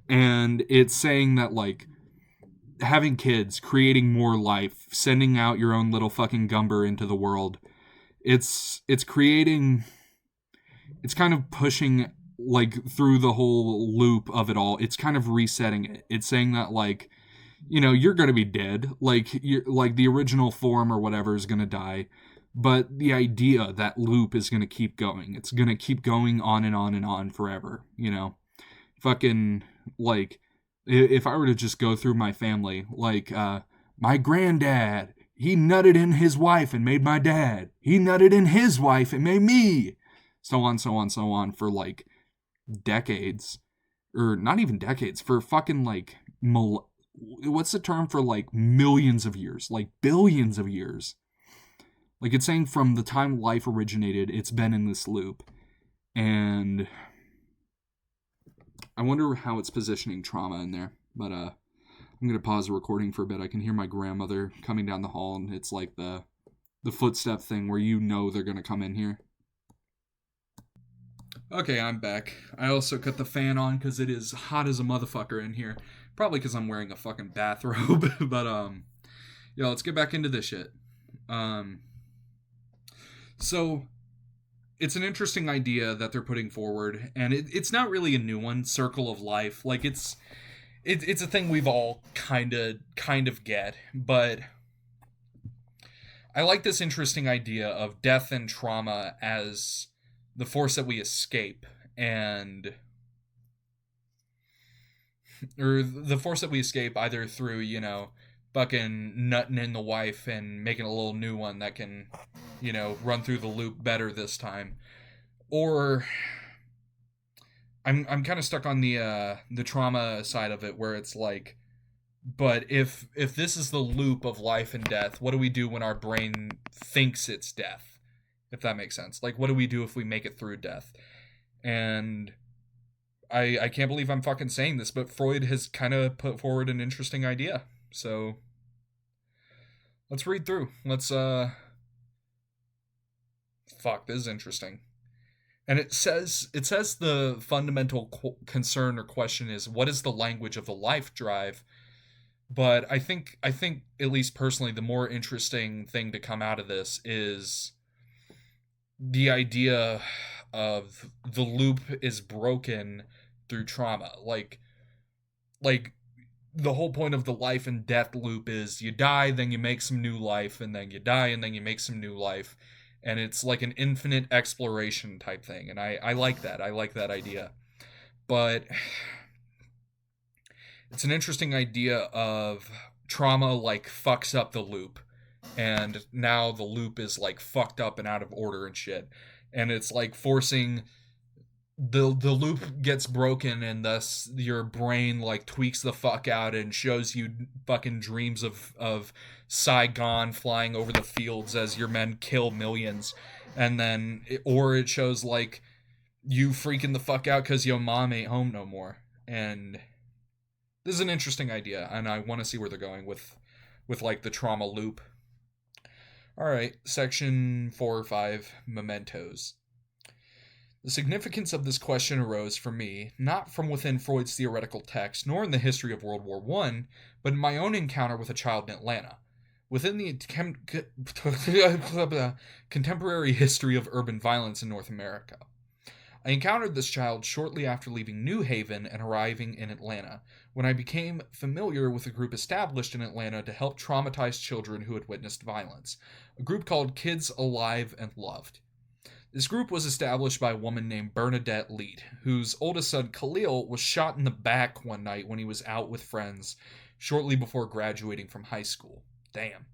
And it's saying that, like, having kids, creating more life, sending out your own little fucking Gumber into the world, it's kind of pushing, like through the whole loop of it all, it's kind of resetting it. It's saying that like, you're going to be dead, like like the original form or whatever is going to die, but the idea that loop is going to keep going. It's going to keep going on and on and on forever, Fucking like if I were to just go through my family, like my granddad, he nutted in his wife and made my dad. He nutted in his wife and made me. So on, so on, so on for like decades, or not even decades, for fucking like what's the term for like millions of years, like billions of years. Like it's saying from the time life originated, it's been in this loop. And I wonder how it's positioning trauma in there. But I'm going to pause the recording for a bit. I can hear my grandmother coming down the hall, and it's like the footstep thing where they're going to come in here. Okay, I'm back. I also cut the fan on because it is hot as a motherfucker in here. Probably because I'm wearing a fucking bathrobe. But, let's get back into this shit. So, it's an interesting idea that they're putting forward, and it's not really a new one, circle of life. Like, it's a thing we've all kind of get, but I like this interesting idea of death and trauma as the force that we escape, or the force that we escape either through, fucking nutting in the wife and making a little new one that can, run through the loop better this time. Or I'm kind of stuck on the trauma side of it, where it's like, but if this is the loop of life and death, what do we do when our brain thinks it's death? If that makes sense. Like, what do we do if we make it through death? And I can't believe I'm fucking saying this, but Freud has kind of put forward an interesting idea. So let's read through. Let's fuck, this is interesting. And it says the fundamental concern or question is, what is the language of the life drive? But I think at least personally, the more interesting thing to come out of this is the idea of the loop is broken through trauma. Like the whole point of the life and death loop is you die, then you make some new life, and then you die, and then you make some new life. And it's like an infinite exploration type thing. And I like that. I like that idea. But it's an interesting idea of trauma like fucks up the loop. And now the loop is like fucked up and out of order and shit. And it's like forcing the loop gets broken, and thus your brain like tweaks the fuck out and shows you fucking dreams of Saigon flying over the fields as your men kill millions. And then or it shows like you freaking the fuck out because your mom ain't home no more. And this is an interesting idea, and I want to see where they're going with like the trauma loop. Alright, section 4 or 5, mementos. The significance of this question arose for me, not from within Freud's theoretical text, nor in the history of World War I, but in my own encounter with a child in Atlanta. Within the contemporary history of urban violence in North America. I encountered this child shortly after leaving New Haven and arriving in Atlanta, when I became familiar with a group established in Atlanta to help traumatized children who had witnessed violence, a group called Kids Alive and Loved. This group was established by a woman named Bernadette Leet, whose oldest son Khalil was shot in the back one night when he was out with friends shortly before graduating from high school. Damn.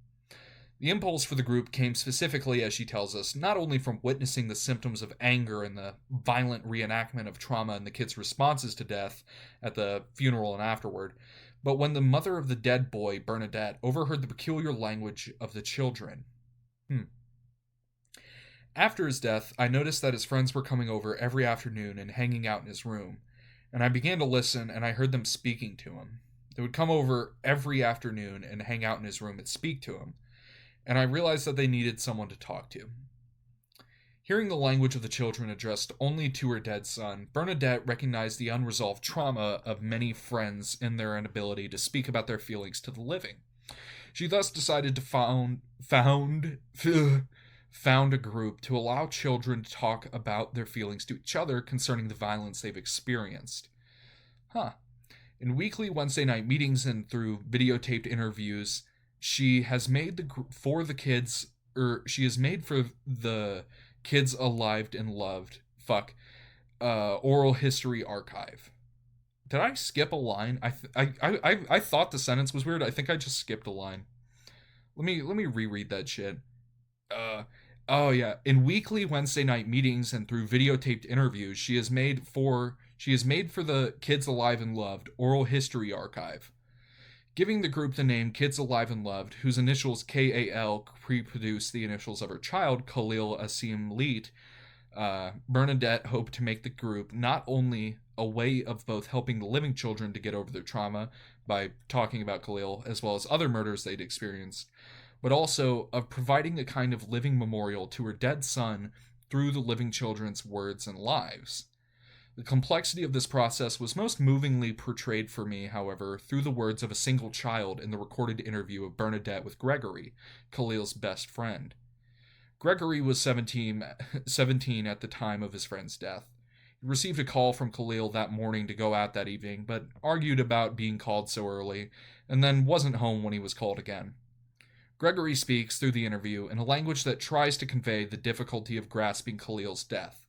The impulse for the group came specifically, as she tells us, not only from witnessing the symptoms of anger and the violent reenactment of trauma and the kids' responses to death at the funeral and afterward, but when the mother of the dead boy, Bernadette, overheard the peculiar language of the children. After his death, I noticed that his friends were coming over every afternoon and hanging out in his room, and I began to listen, and I heard them speaking to him. They would come over every afternoon and hang out in his room and speak to him, and I realized that they needed someone to talk to. Hearing the language of the children addressed only to her dead son, Bernadette recognized the unresolved trauma of many friends in their inability to speak about their feelings to the living. She thus decided to found found a group to allow children to talk about their feelings to each other concerning the violence they've experienced. Huh. In weekly Wednesday night meetings and through videotaped interviews, she has made for the kids, or she has made for the kids alive and loved. Oral history archive. Did I skip a line? I thought the sentence was weird. I think I just skipped a line. Let me reread that shit. Oh yeah. In weekly Wednesday night meetings and through videotaped interviews, she has made for the Kids Alive and Loved Oral History Archive, giving the group the name Kids Alive and Loved, whose initials KAL reproduce the initials of her child, Khalil Asim Leet. Bernadette hoped to make the group not only a way of both helping the living children to get over their trauma by talking about Khalil as well as other murders they'd experienced, but also of providing a kind of living memorial to her dead son through the living children's words and lives. The complexity of this process was most movingly portrayed for me, however, through the words of a single child in the recorded interview of Bernadette with Gregory, Khalil's best friend. Gregory was 17 at the time of his friend's death. He received a call from Khalil that morning to go out that evening, but argued about being called so early, and then wasn't home when he was called again. Gregory speaks through the interview in a language that tries to convey the difficulty of grasping Khalil's death.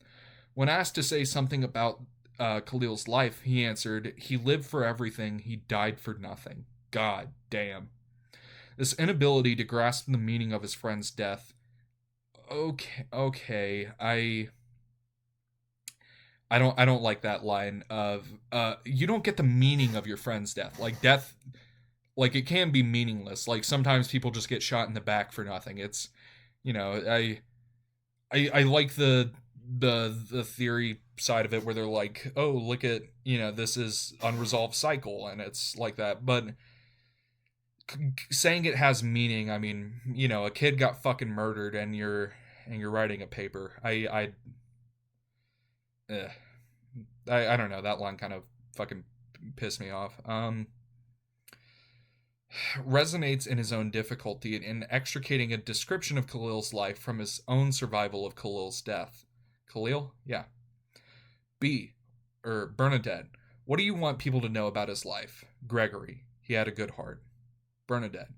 When asked to say something about Khalil's life, he answered, "He lived for everything, he died for nothing." God damn. This inability to grasp the meaning of his friend's death. Okay. I don't like that line of you don't get the meaning of your friend's death. Like death, like it can be meaningless. Like sometimes people just get shot in the back for nothing. It's, I like the theory side of it where they're like, oh, look at, this is unresolved cycle and it's like that. But saying it has meaning, I mean, a kid got fucking murdered and you're writing a paper. I don't know, that line kind of fucking pissed me off. Resonates in his own difficulty in extricating a description of Khalil's life from his own survival of Khalil's death. Khalil? Yeah. Bernadette. What do you want people to know about his life? Gregory. He had a good heart. Bernadette.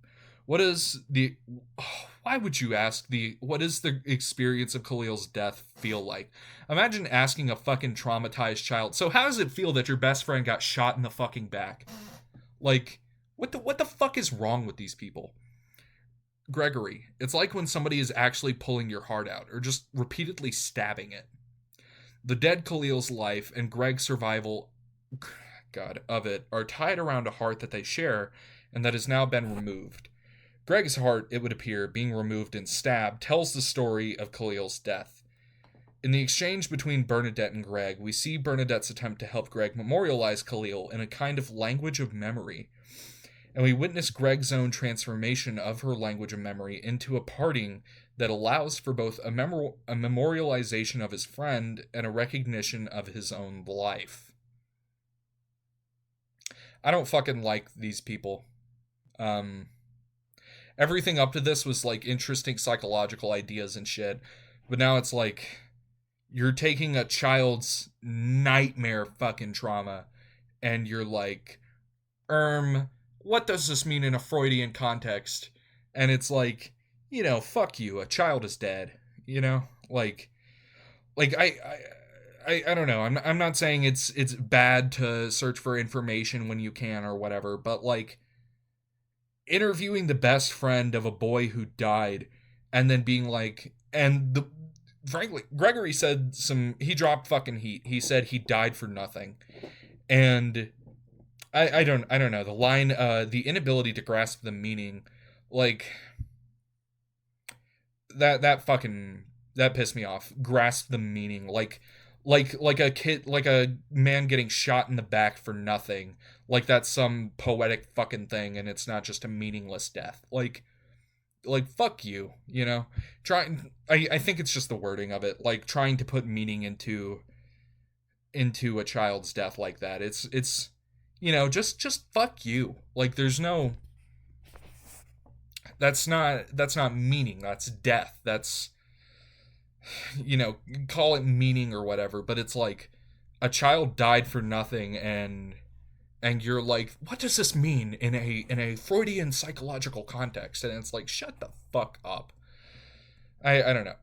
Why would you ask what is the experience of Khalil's death feel like? Imagine asking a fucking traumatized child, so how does it feel that your best friend got shot in the fucking back? Like, what the fuck is wrong with these people? Gregory, it's like when somebody is actually pulling your heart out, or just repeatedly stabbing it. The dead Khalil's life and Greg's survival, of it, are tied around a heart that they share, and that has now been removed. Greg's heart, it would appear, being removed and stabbed, tells the story of Khalil's death. In the exchange between Bernadette and Greg, we see Bernadette's attempt to help Greg memorialize Khalil in a kind of language of memory. And we witness Greg's own transformation of her language of memory into a parting that allows for both a memorialization of his friend and a recognition of his own life. I don't fucking like these people. Everything up to this was like interesting psychological ideas and shit, but now it's like you're taking a child's nightmare fucking trauma and you're like, what does this mean in a Freudian context? And it's like, fuck you, a child is dead, like I don't know. I'm not saying it's bad to search for information when you can or whatever, but like interviewing the best friend of a boy who died and then being like, frankly, Gregory said he dropped fucking heat. He said he died for nothing. And I don't know. The line, the inability to grasp the meaning, like that pissed me off. Grasp the meaning. Like a kid, like a man getting shot in the back for nothing. Like that's some poetic fucking thing and it's not just a meaningless death. Like fuck you, I think it's just the wording of it, like trying to put meaning into a child's death like that. It's just fuck you. Like there's no, that's not meaning, that's death. That's call it meaning or whatever, but it's like a child died for nothing, and you're like, what does this mean in a Freudian psychological context? And it's like, shut the fuck up. I don't know.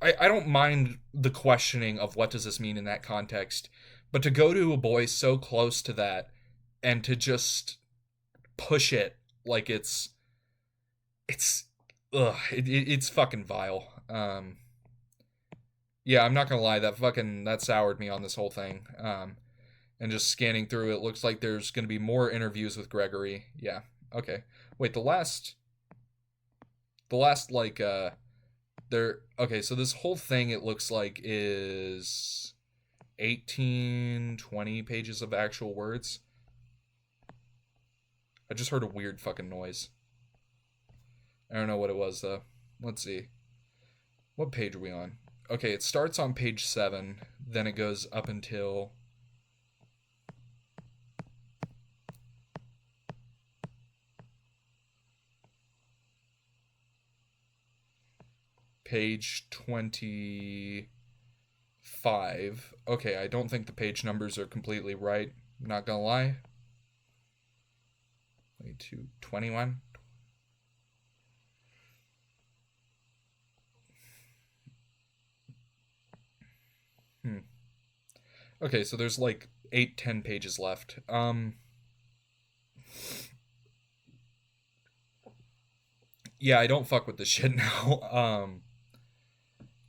I don't mind the questioning of what does this mean in that context, but to go to a boy so close to that and to just push it like it's it's fucking vile. Yeah, I'm not gonna lie, that soured me on this whole thing. And just scanning through, it looks like there's gonna be more interviews with Gregory. Yeah, okay. Wait, the last like there. Okay, so this whole thing, it looks like, is 18, 20 pages of actual words. I just heard a weird fucking noise. I don't know what it was though. Let's see. What page are we on? Okay, it starts on page 7, then it goes up until page 25. Okay, I don't think the page numbers are completely right. I'm not gonna lie. 22, 21. Okay, so there's like 8, 10 pages left. Yeah, I don't fuck with this shit now.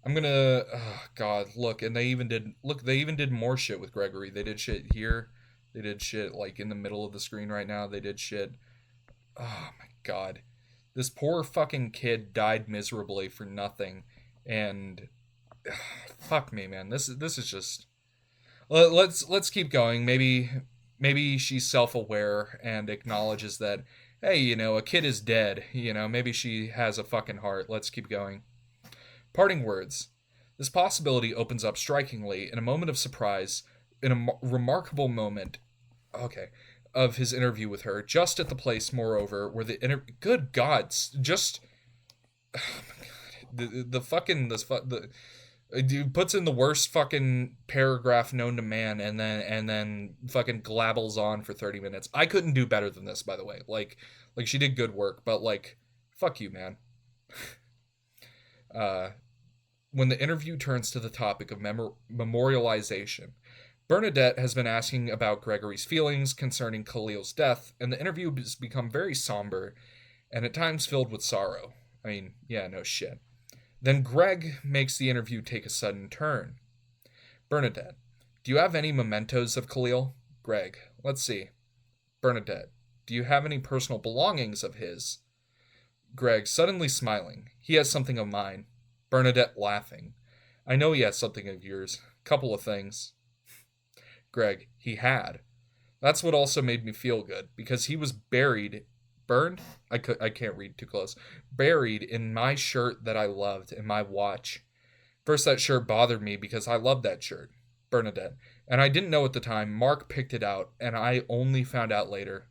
I'm gonna, oh God, look, and they even did more shit with Gregory. They did shit here. They did shit like in the middle of the screen right now. They did shit. Oh my God, this poor fucking kid died miserably for nothing, and fuck me, man. This is just. Let's keep going. Maybe she's self-aware and acknowledges that, hey, a kid is dead. Maybe she has a fucking heart. Let's keep going. Parting words. This possibility opens up strikingly in a moment of surprise, in a remarkable moment, okay, of his interview with her, just at the place, moreover, where good God, just oh my God, the fucking the dude puts in the worst fucking paragraph known to man, and then fucking glabbles on for 30 minutes. I couldn't do better than this, by the way. Like she did good work, but like, fuck you, man. Uh, when the interview turns to the topic of memorialization, Bernadette has been asking about Gregory's feelings concerning Khalil's death, and the interview has become very somber and at times filled with sorrow. I mean, yeah, no shit. Then Greg makes the interview take a sudden turn. Bernadette, do you have any mementos of Khalil? Greg, let's see. Bernadette, do you have any personal belongings of his? Greg, suddenly smiling. He has something of mine. Bernadette, laughing. I know he has something of yours. Couple of things. Greg, he had. That's what also made me feel good, because he was burned? I can't read too close. Buried in my shirt that I loved and my watch. First, that shirt bothered me because I loved that shirt. Bernadette. And I didn't know at the time. Mark picked it out, and I only found out later.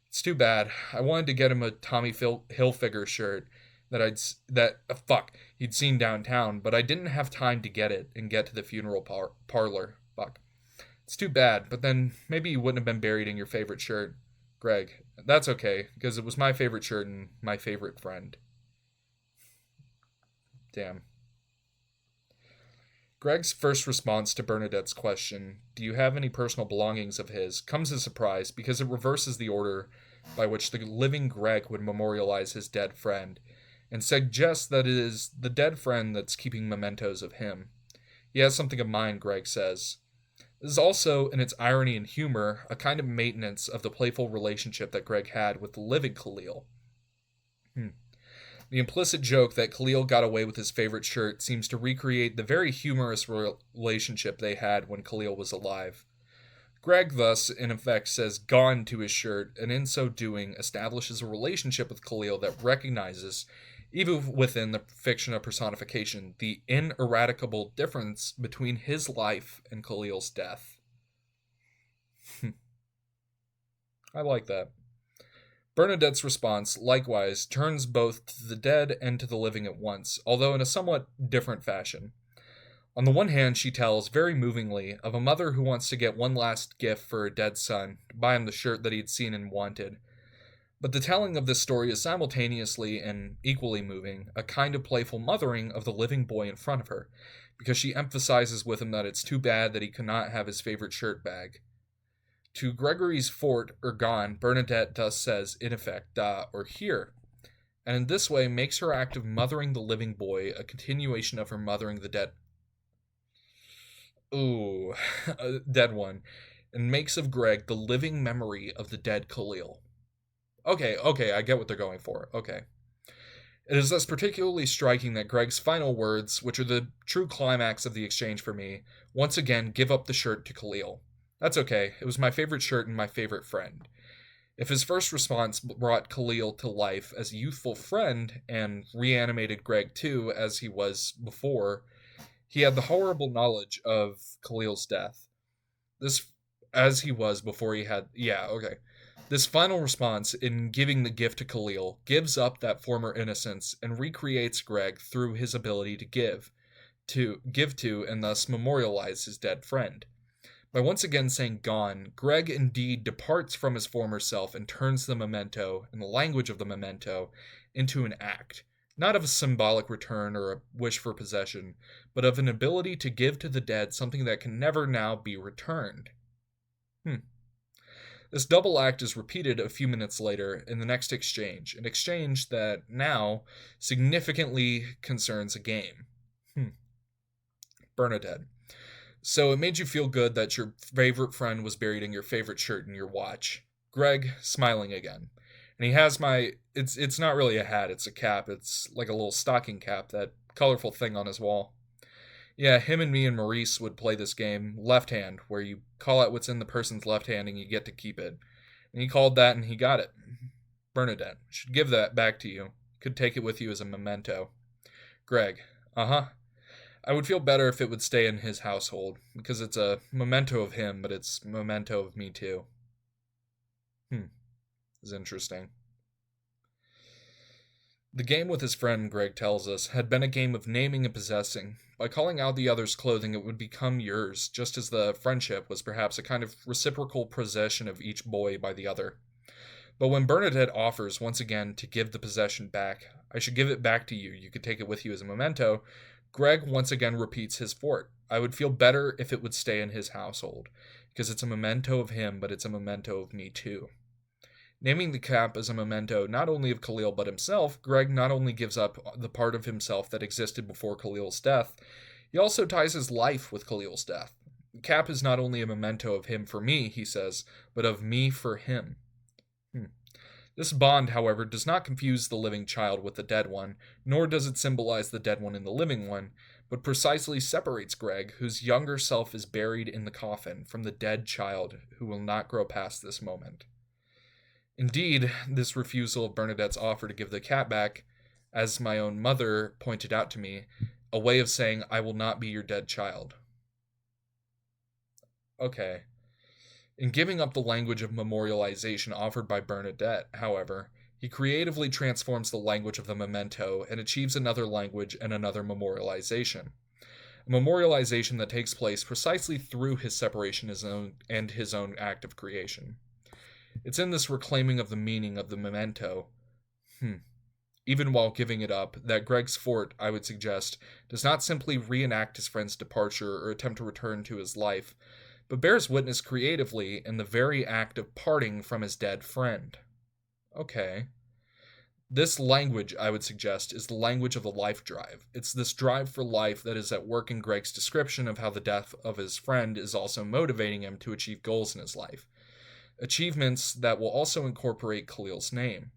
It's too bad. I wanted to get him a Tommy Hilfiger shirt he'd seen downtown, but I didn't have time to get it and get to the funeral parlor. Fuck. It's too bad, but then maybe you wouldn't have been buried in your favorite shirt. Greg, that's okay, because it was my favorite shirt and my favorite friend. Damn. Greg's first response to Bernadette's question, do you have any personal belongings of his, comes as a surprise because it reverses the order by which the living Greg would memorialize his dead friend, and suggests that it is the dead friend that's keeping mementos of him. He has something of mine, Greg says. This is also, in its irony and humor, a kind of maintenance of the playful relationship that Greg had with the living Khalil. The implicit joke that Khalil got away with his favorite shirt seems to recreate the very humorous relationship they had when Khalil was alive. Greg thus, in effect, says gone to his shirt, and in so doing establishes a relationship with Khalil that recognizes, even within the fiction of personification, the ineradicable difference between his life and Khalil's death. I like that. Bernadette's response, likewise, turns both to the dead and to the living at once, although in a somewhat different fashion. On the one hand, she tells, very movingly, of a mother who wants to get one last gift for her dead son, to buy him the shirt that he'd seen and wanted. But the telling of this story is simultaneously and equally moving, a kind of playful mothering of the living boy in front of her, because she emphasizes with him that it's too bad that he cannot have his favorite shirt bag. To Gregory's fort, or gone, Bernadette thus says, in effect, da, or here, and in this way makes her act of mothering the living boy a continuation of her mothering the dead dead one, and makes of Greg the living memory of the dead Khalil. Okay, I get what they're going for. Okay. It is thus particularly striking that Greg's final words, which are the true climax of the exchange for me, once again give up the shirt to Khalil. That's okay, it was my favorite shirt and my favorite friend. If his first response brought Khalil to life as a youthful friend and reanimated Greg too as he was before, he had the horrible knowledge of Khalil's death. This, as he was before he had, This final response, in giving the gift to Khalil, gives up that former innocence and recreates Greg through his ability to give to, and thus memorialize his dead friend. By once again saying gone, Greg indeed departs from his former self and turns the memento, and the language of the memento, into an act, not of a symbolic return or a wish for possession, but of an ability to give to the dead something that can never now be returned. This double act is repeated a few minutes later in the next exchange, an exchange that now significantly concerns a game. Bernadette. So it made you feel good that your favorite friend was buried in your favorite shirt and your watch. Greg, smiling again. And he has it's not really a hat, it's a cap. It's like a little stocking cap, that colorful thing on his wall. Yeah, him and me and Maurice would play this game, left hand, where you call out what's in the person's left hand and you get to keep it. And he called that and he got it. Bernadette, should give that back to you. Could take it with you as a memento. Greg, I would feel better if it would stay in his household, because it's a memento of him, but it's a memento of me too. It's interesting. The game with his friend, Greg tells us, had been a game of naming and possessing. By calling out the other's clothing, it would become yours, just as the friendship was perhaps a kind of reciprocal possession of each boy by the other. But when Bernadette offers, once again, to give the possession back, I should give it back to you, you could take it with you as a memento, Greg once again repeats his fort. I would feel better if it would stay in his household, because it's a memento of him, but it's a memento of me too. Naming the cap as a memento not only of Khalil but himself, Greg not only gives up the part of himself that existed before Khalil's death, he also ties his life with Khalil's death. The cap is not only a memento of him for me, he says, but of me for him. This bond, however, does not confuse the living child with the dead one, nor does it symbolize the dead one in the living one, but precisely separates Greg, whose younger self is buried in the coffin, from the dead child who will not grow past this moment. Indeed, this refusal of Bernadette's offer to give the cat back, as my own mother pointed out to me, a way of saying, I will not be your dead child. Okay. In giving up the language of memorialization offered by Bernadette, however, he creatively transforms the language of the memento and achieves another language and another memorialization. A memorialization that takes place precisely through his separation and his own act of creation. It's in this reclaiming of the meaning of the memento, even while giving it up, that Greg's fort, I would suggest, does not simply reenact his friend's departure or attempt to return to his life, but bears witness creatively in the very act of parting from his dead friend. Okay. This language, I would suggest, is the language of the life drive. It's this drive for life that is at work in Greg's description of how the death of his friend is also motivating him to achieve goals in his life. Achievements that will also incorporate Khalil's name.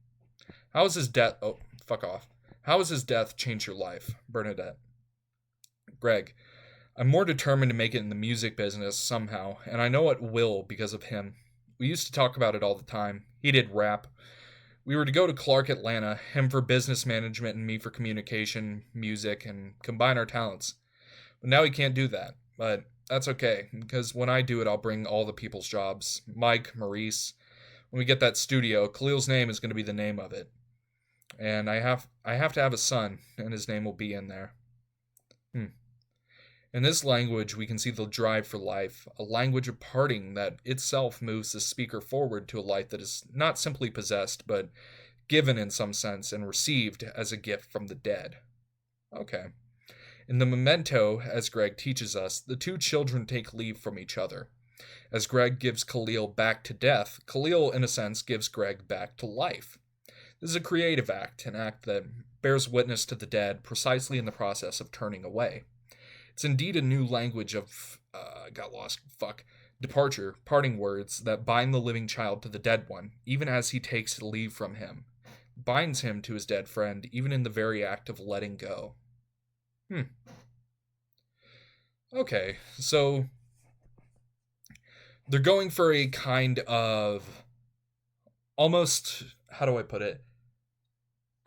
How has his death... Oh, fuck off. How has his death changed your life, Bernadette? Greg, I'm more determined to make it in the music business somehow, and I know it will because of him. We used to talk about it all the time. He did rap. We were to go to Clark, Atlanta, him for business management and me for communication, music, and combine our talents. But now he can't do that. But that's okay, because when I do it, I'll bring all the people's jobs. Mike, Maurice. when we get that studio, Khalil's name is going to be the name of it. And I have to have a son, and his name will be in there. In this language, we can see the drive for life, a language of parting that itself moves the speaker forward to a life that is not simply possessed, but given in some sense and received as a gift from the dead. Okay. In the memento, as Greg teaches us, the two children take leave from each other. As Greg gives Khalil back to death, Khalil, in a sense, gives Greg back to life. This is a creative act, an act that bears witness to the dead precisely in the process of turning away. It's indeed a new language of, departure, parting words that bind the living child to the dead one, even as he takes leave from him, binds him to his dead friend, even in the very act of letting go. Okay, so they're going for a kind of almost, how do I put it?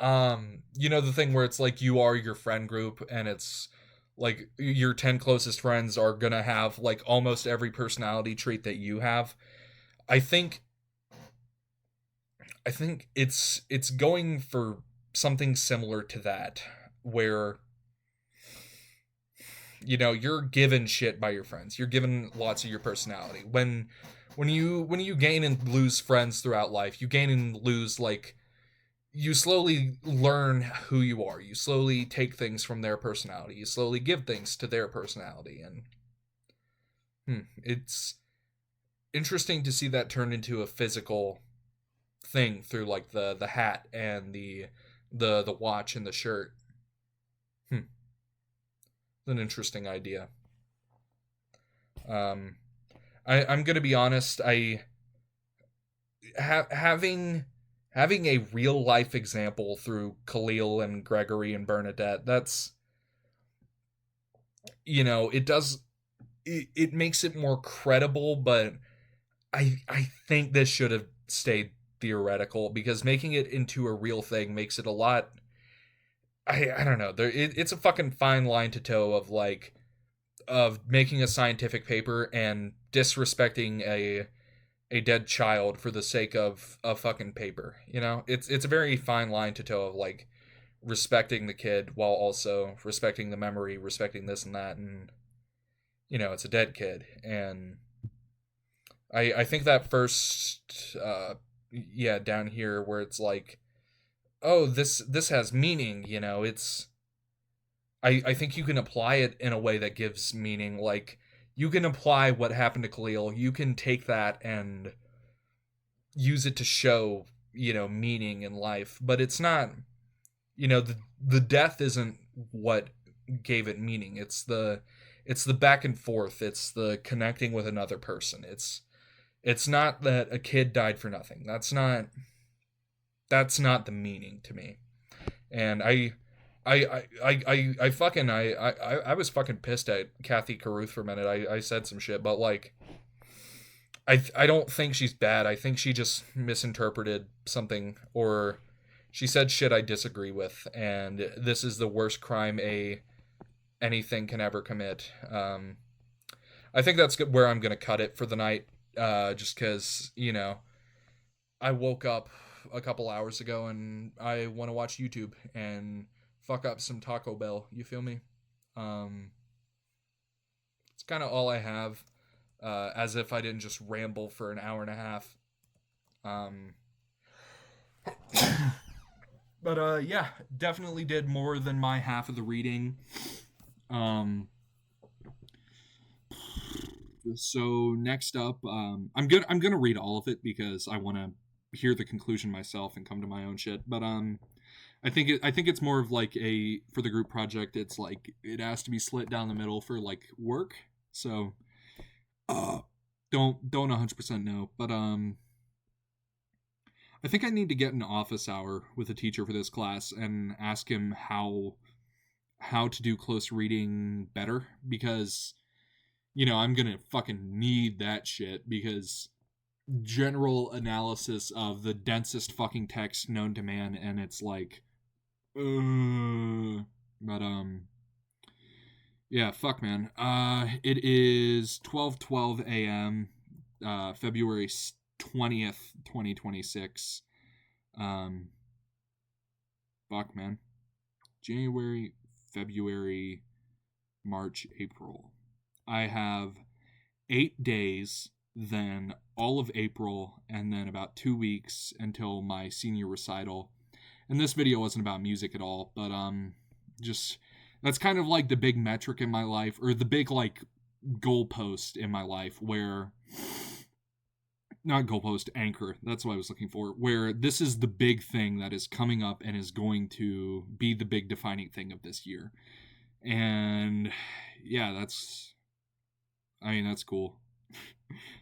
The thing where it's like you are your friend group, and it's like your 10 closest friends are gonna have like almost every personality trait that you have. I think it's going for something similar to that, where you're given shit by your friends. You're given lots of your personality. When you gain and lose friends throughout life, you gain and lose, like, you slowly learn who you are. You slowly take things from their personality. You slowly give things to their personality. And it's interesting to see that turn into a physical thing through, like, the hat and the watch and the shirt. It's an interesting idea. I'm gonna be honest. Having a real life example through Khalil and Gregory and Bernadette, that's, it makes it more credible, but I think this should have stayed theoretical, because making it into a real thing makes it a lot, I don't know, it's a fucking fine line to toe of making a scientific paper and disrespecting a dead child for the sake of a fucking paper. It's a very fine line to toe of, like, respecting the kid while also respecting the memory, respecting this and that, and it's a dead kid. And I think that first down here where it's like, oh, this has meaning, it's, I think you can apply it in a way that gives meaning. Like, you can apply what happened to Khalil. You can take that and use it to show, meaning in life. But it's not, the death isn't what gave it meaning. It's the back and forth. It's the connecting with another person. It's not that a kid died for nothing. That's not the meaning to me. And I was fucking pissed at Kathy Caruth for a minute. I said some shit, but, like, I don't think she's bad. I think she just misinterpreted something, or she said shit I disagree with, and this is the worst crime anything can ever commit. I think that's where I'm gonna cut it for the night, just because, I woke up a couple hours ago and I want to watch YouTube and fuck up some Taco Bell. You feel me? It's kind of all I have, as if I didn't just ramble for an hour and a half. But yeah, definitely did more than my half of the reading. So next up, I'm gonna read all of it because I want to hear the conclusion myself and come to my own shit. But I think it's more of like for the group project. It's like it has to be split down the middle for, like, work. So don't 100% know, but I think I need to get an office hour with a teacher for this class and ask him how to do close reading better, because I'm gonna fucking need that shit, because general analysis of the densest fucking text known to man, and it's like, but yeah, fuck, man. It is 12:12 a.m. February 20th, 2026. Fuck, man. January, February, March, April. I have 8 days, then all of April, and then about 2 weeks until my senior recital. And this video wasn't about music at all, but just that's kind of like the big metric in my life, or the big like goalpost in my life, where not goalpost, anchor, that's what I was looking for, where this is the big thing that is coming up and is going to be the big defining thing of this year. And yeah, that's cool.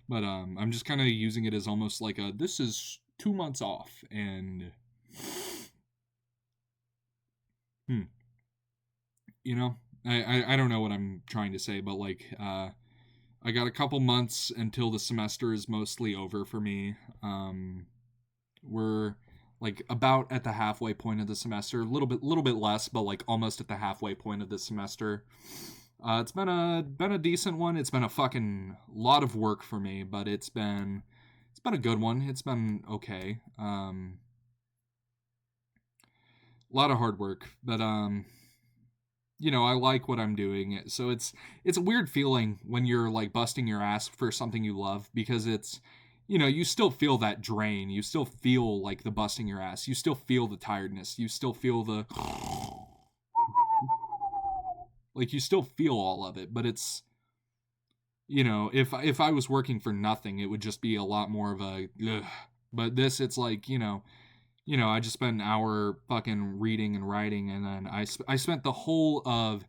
But I'm just kind of using it as almost like this is 2 months off, and you know, I don't know what I'm trying to say, but like I got a couple months until the semester is mostly over for me. We're like about at the halfway point of the semester, a little bit less, but like almost at the halfway point of the semester. It's been a decent one. It's been a fucking lot of work for me, but it's been a good one. It's been okay. A lot of hard work, but you know, I like what I'm doing. So it's a weird feeling when you're like busting your ass for something you love, because it's, you know, you still feel that drain. You still feel like the busting your ass. You still feel the tiredness. You still feel the like, you still feel all of it, but it's, you know, if I was working for nothing, it would just be a lot more of a ugh. But this, it's like, you know, I just spent an hour fucking reading and writing, and then I spent the whole of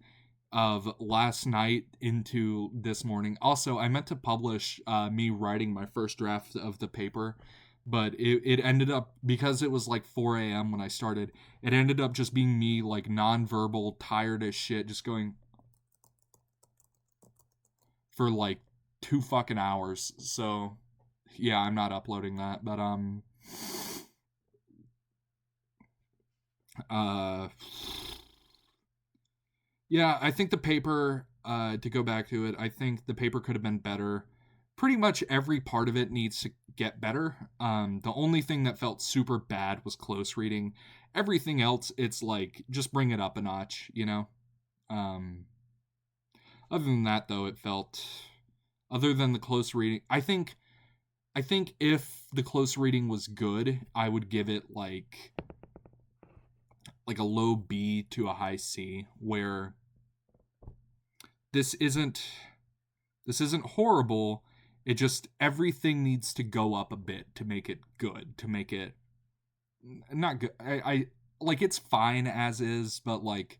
last night into this morning. Also, I meant to publish me writing my first draft of the paper, but it ended up, because it was like 4 a.m. when I started, it ended up just being me like nonverbal, tired as shit, just going for like 2 fucking hours. So yeah, I'm not uploading that, but yeah, I think the paper, to go back to it, I think the paper could have been better. Pretty much every part of it needs to get better. The only thing that felt super bad was close reading. Everything else, it's like, just bring it up a notch, you know? Other than that, though, it felt, other than the close reading, I think if the close reading was good, I would give it like a low B to a high C, where this isn't horrible. It just, everything needs to go up a bit to make it good, to make it not good. I like, it's fine as is, but like,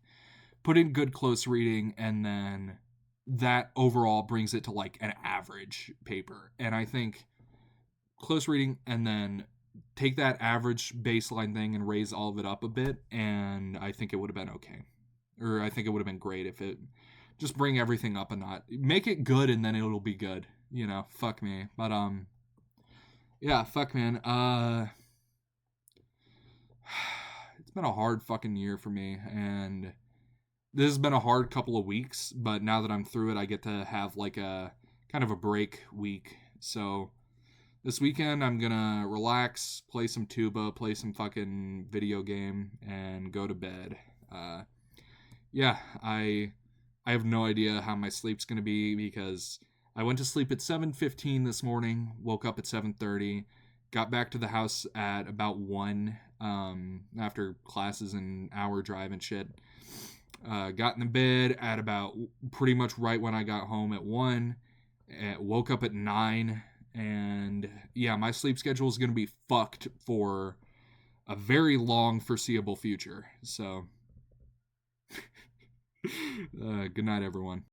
put in good close reading, and then that overall brings it to like an average paper. And I think close reading, and then take that average baseline thing and raise all of it up a bit, and I think it would have been okay. Or I think it would have been great if it just bring everything up a notch. Make it good, and then it'll be good. You know, fuck me. But yeah, fuck, man. It's been a hard fucking year for me, and this has been a hard couple of weeks, but now that I'm through it, I get to have like a kind of a break week. So this weekend, I'm gonna relax, play some tuba, play some fucking video game, and go to bed. Yeah, I have no idea how my sleep's gonna be, because I went to sleep at 7:15 this morning, woke up at 7:30, got back to the house at about 1, after classes and hour drive and shit. Got in the bed at about pretty much right when I got home at 1, woke up at 9, and yeah, my sleep schedule is going to be fucked for a very long foreseeable future. So good night, everyone.